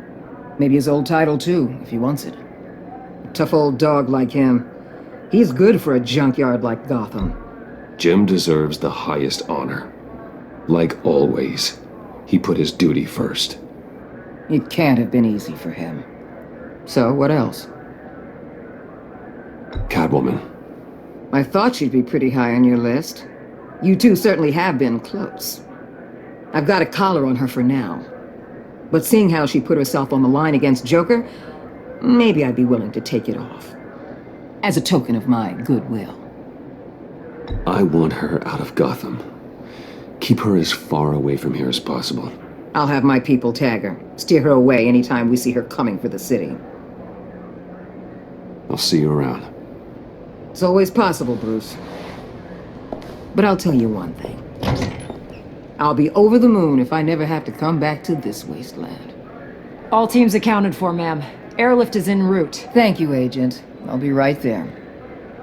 Maybe his old title too, if he wants it. A tough old dog like him. He's good for a junkyard like Gotham. Jem deserves the highest honor. Like always, he put his duty first. It can't have been easy for him. So, what else? Catwoman. I thought she'd be pretty high on your list. You two certainly have been close. I've got a collar on her for now. But seeing how she put herself on the line against Joker, maybe I'd be willing to take it off. As a token of my goodwill. I want her out of Gotham. Keep her as far away from here as possible. I'll have my people tag her, steer her away anytime we see her coming for the city. I'll see you around. It's always possible, Bruce. But I'll tell you one thing. I'll be over the moon if I never have to come back to this wasteland. All teams accounted for, ma'am. Airlift is en route. Thank you, Agent. I'll be right there.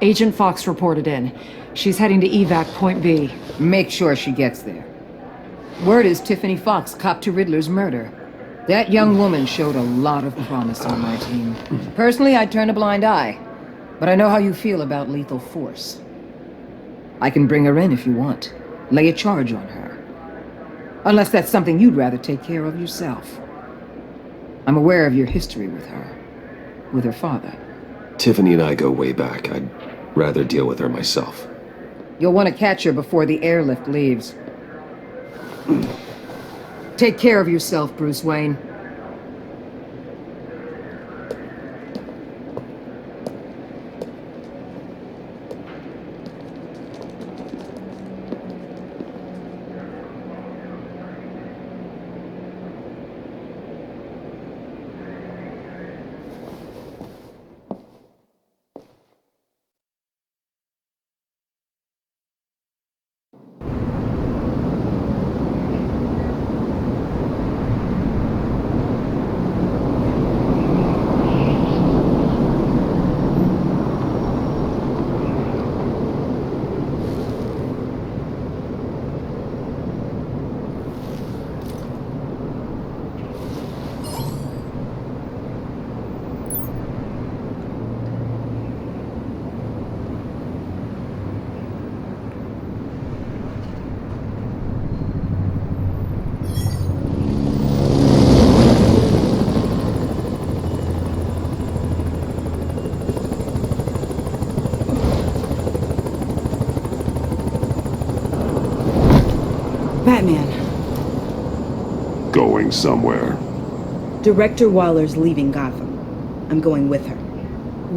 Agent Fox reported in. She's heading to evac Point B. Make sure she gets there. Word is Tiffany Fox copped to Riddler's murder. That young woman showed a lot of promise on my team. Personally, I'd turn a blind eye. But I know how you feel about lethal force. I can bring her in if you want. Lay a charge on her. Unless that's something you'd rather take care of yourself. I'm aware of your history with her. With her father. Tiffany and I go way back. I'd rather deal with her myself. You'll want to catch her before the airlift leaves. Take care of yourself, Bruce Wayne. going somewhere. Director Waller's leaving Gotham. I'm going with her.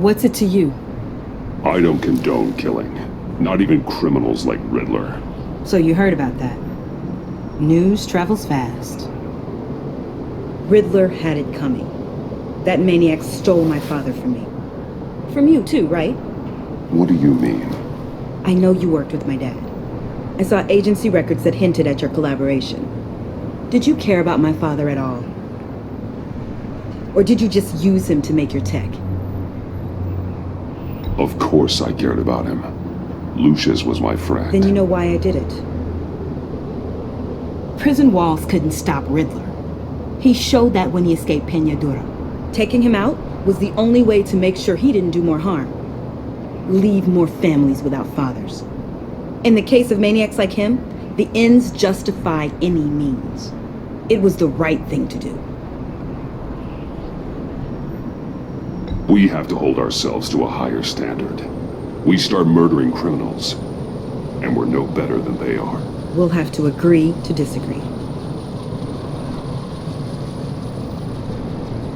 What's it to you? I don't condone killing. Not even criminals like Riddler. So you heard about that. News travels fast. Riddler had it coming. That maniac stole my father from me. From you too, right? What do you mean? I know you worked with my dad. I saw agency records that hinted at your collaboration. Did you care about my father at all? Or did you just use him to make your tech? Of course I cared about him. Lucius was my friend. Then you know why I did it. Prison walls couldn't stop Riddler. He showed that when he escaped Peñadura. Taking him out was the only way to make sure he didn't do more harm. Leave more families without fathers. In the case of maniacs like him, the ends justify any means. It was the right thing to do. We have to hold ourselves to a higher standard. We start murdering criminals, and we're no better than they are. We'll have to agree to disagree.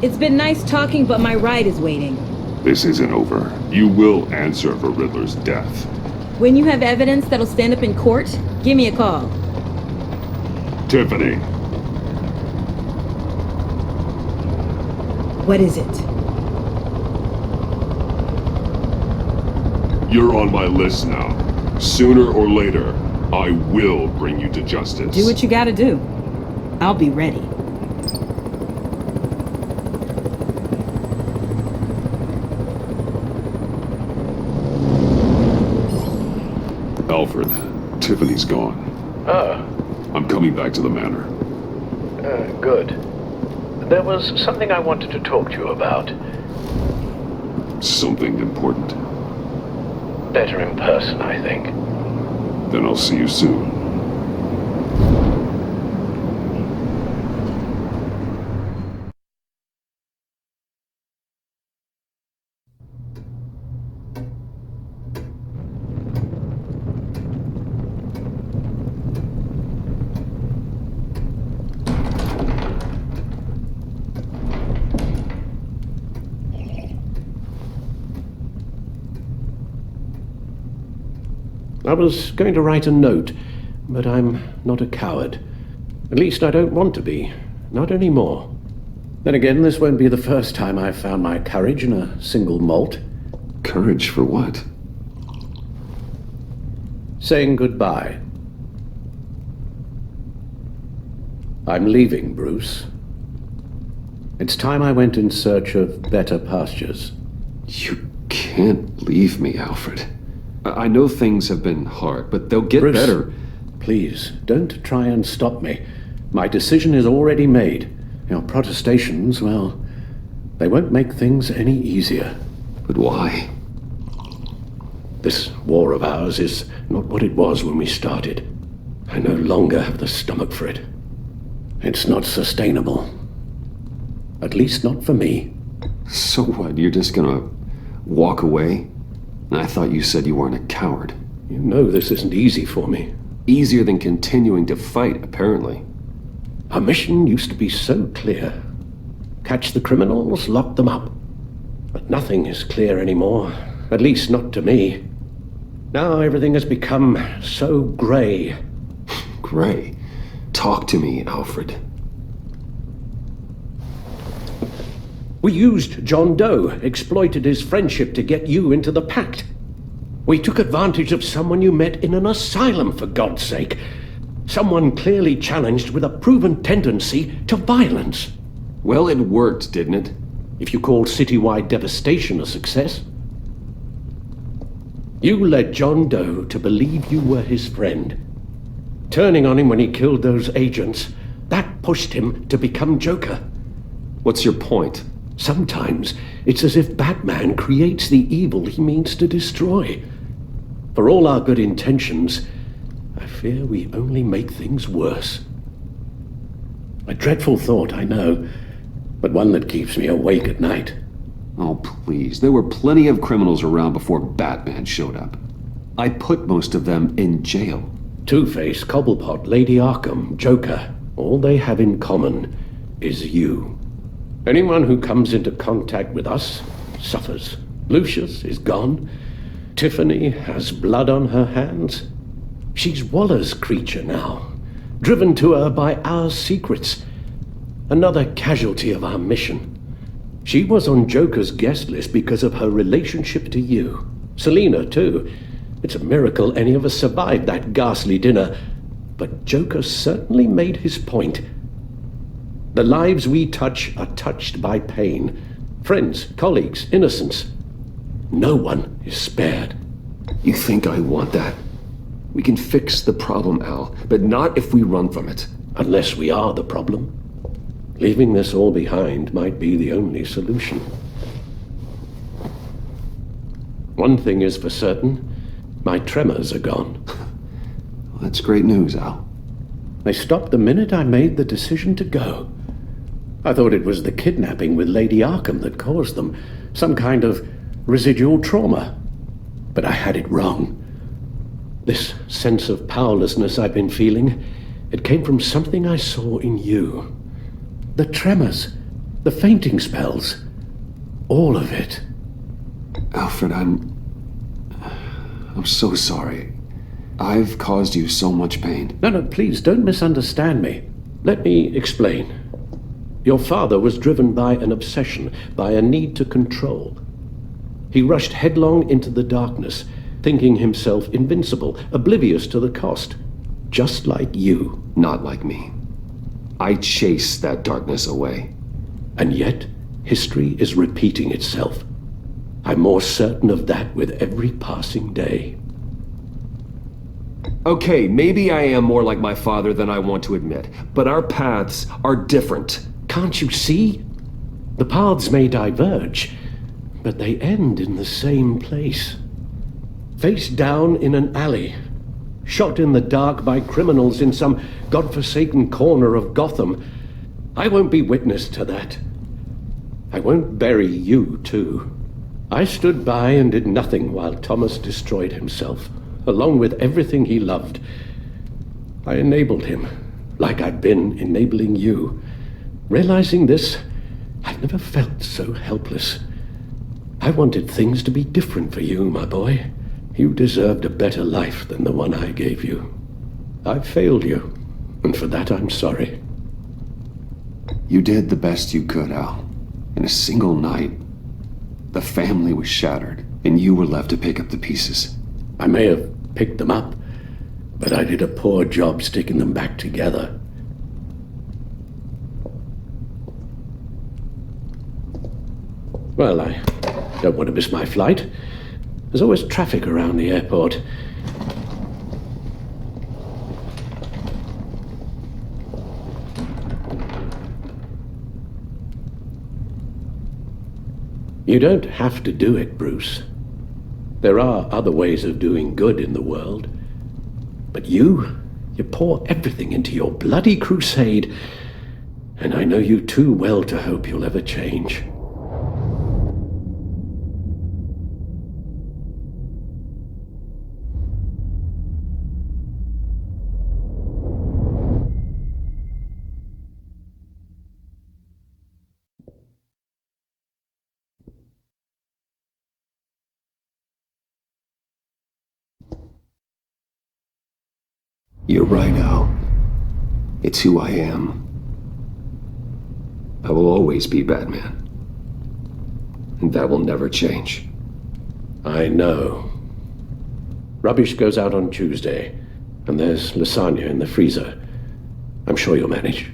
It's been nice talking, but my ride is waiting. This isn't over. You will answer for Riddler's death. When you have evidence that'll stand up in court, give me a call. Tiffany. What is it? You're on my list now. Sooner or later, I will bring you to justice. Do what you gotta do. I'll be ready. Alfred, Tiffany's gone. Ah. I'm coming back to the manor. Good. There was something I wanted to talk to you about. Something important. Better in person, I think. Then I'll see you soon. I was going to write a note, but I'm not a coward. At least I don't want to be. Not anymore. Then again, this won't be the first time I've found my courage in a single malt. Courage for what? Saying goodbye. I'm leaving, Bruce. It's time I went in search of better pastures. You can't leave me, Alfred. I know things have been hard, but they'll get Bruce, better. Please, don't try and stop me. My decision is already made. Your protestations, well, they won't make things any easier. But why? This war of ours is not what it was when we started. I no longer have the stomach for it. It's not sustainable. At least not for me. So what, you're just gonna walk away? I thought you said you weren't a coward. You know this isn't easy for me. Easier than continuing to fight, apparently. Our mission used to be so clear. Catch the criminals, lock them up. But nothing is clear anymore. At least not to me. Now everything has become so grey. Grey? Talk to me, Alfred. We used John Doe, exploited his friendship to get you into the Pact. We took advantage of someone you met in an asylum, for God's sake. Someone clearly challenged with a proven tendency to violence. Well, it worked, didn't it? If you call citywide devastation a success. You led John Doe to believe you were his friend. Turning on him when he killed those agents, that pushed him to become Joker. What's your point? Sometimes it's as if Batman creates the evil he means to destroy. For all our good intentions, I fear we only make things worse. A dreadful thought, I know, but one that keeps me awake at night. Oh, please. There were plenty of criminals around before Batman showed up. I put most of them in jail. Two-Face, Cobblepot, Lady Arkham, Joker. All they have in common is you. Anyone who comes into contact with us suffers. Lucius is gone. Tiffany has blood on her hands. She's Waller's creature now, driven to her by our secrets. Another casualty of our mission. She was on Joker's guest list because of her relationship to you. Selina, too. It's a miracle any of us survived that ghastly dinner. But Joker certainly made his point. The lives we touch are touched by pain. Friends, colleagues, innocents. No one is spared. You think I want that? We can fix the problem, Al, but not if we run from it. Unless we are the problem. Leaving this all behind might be the only solution. One thing is for certain, my tremors are gone. Well, that's great news, Al. They stopped the minute I made the decision to go. I thought it was the kidnapping with Lady Arkham that caused them, some kind of residual trauma. But I had it wrong. This sense of powerlessness I've been feeling, it came from something I saw in you. The tremors, the fainting spells, all of it. Alfred, I'm so sorry. I've caused you so much pain. No, please don't misunderstand me. Let me explain. Your father was driven by an obsession, by a need to control. He rushed headlong into the darkness, thinking himself invincible, oblivious to the cost. Just like you. Not like me. I chased that darkness away. And yet, history is repeating itself. I'm more certain of that with every passing day. Okay, maybe I am more like my father than I want to admit, but our paths are different. Can't you see? The paths may diverge, but they end in the same place. Face down in an alley, shot in the dark by criminals in some godforsaken corner of Gotham. I won't be witness to that. I won't bury you, too. I stood by and did nothing while Thomas destroyed himself, along with everything he loved. I enabled him, like I'd been enabling you. Realizing this, I've never felt so helpless. I wanted things to be different for you, my boy. You deserved a better life than the one I gave you. I failed you, and for that I'm sorry. You did the best you could, Al. In a single night, the family was shattered, and you were left to pick up the pieces. I may have picked them up, but I did a poor job sticking them back together. Well, I don't want to miss my flight. There's always traffic around the airport. You don't have to do it, Bruce. There are other ways of doing good in the world. But you pour everything into your bloody crusade, and I know you too well to hope you'll ever change. You're right, Al. It's who I am. I will always be Batman. And that will never change. I know. Rubbish goes out on Tuesday, and there's lasagna in the freezer. I'm sure you'll manage.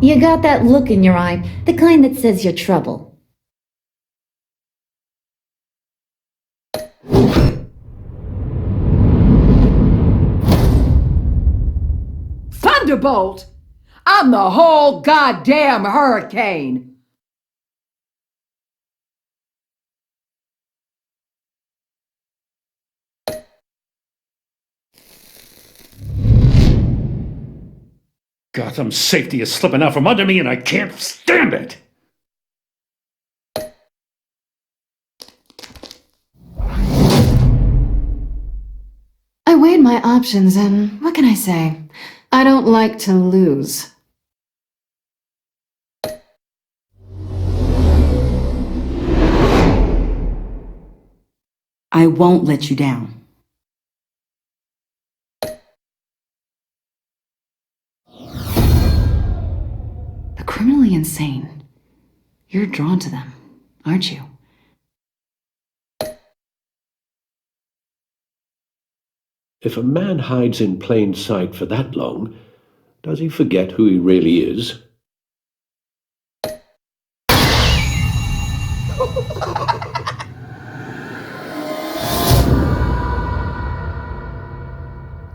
You got that look in your eye, the kind that says you're trouble. Thunderbolt! I'm the whole goddamn hurricane! Gotham's safety is slipping out from under me and I can't stand it! I weighed my options and what can I say? I don't like to lose. I won't let you down. The criminally insane. You're drawn to them, aren't you? If a man hides in plain sight for that long, does he forget who he really is?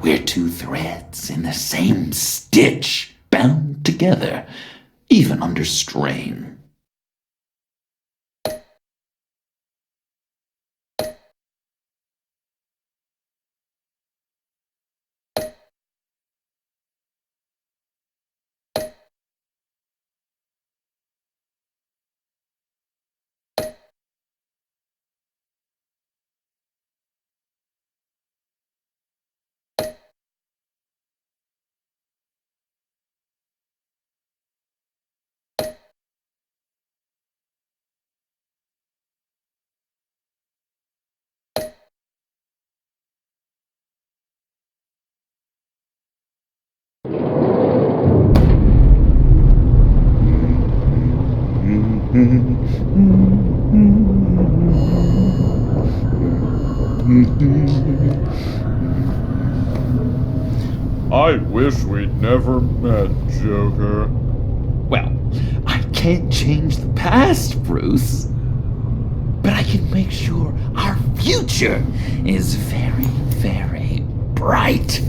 We're two threads in the same stitch, bound together, even under strain. I wish we'd never met, Joker. Well, I can't change the past, Bruce. But I can make sure our future is very, very bright.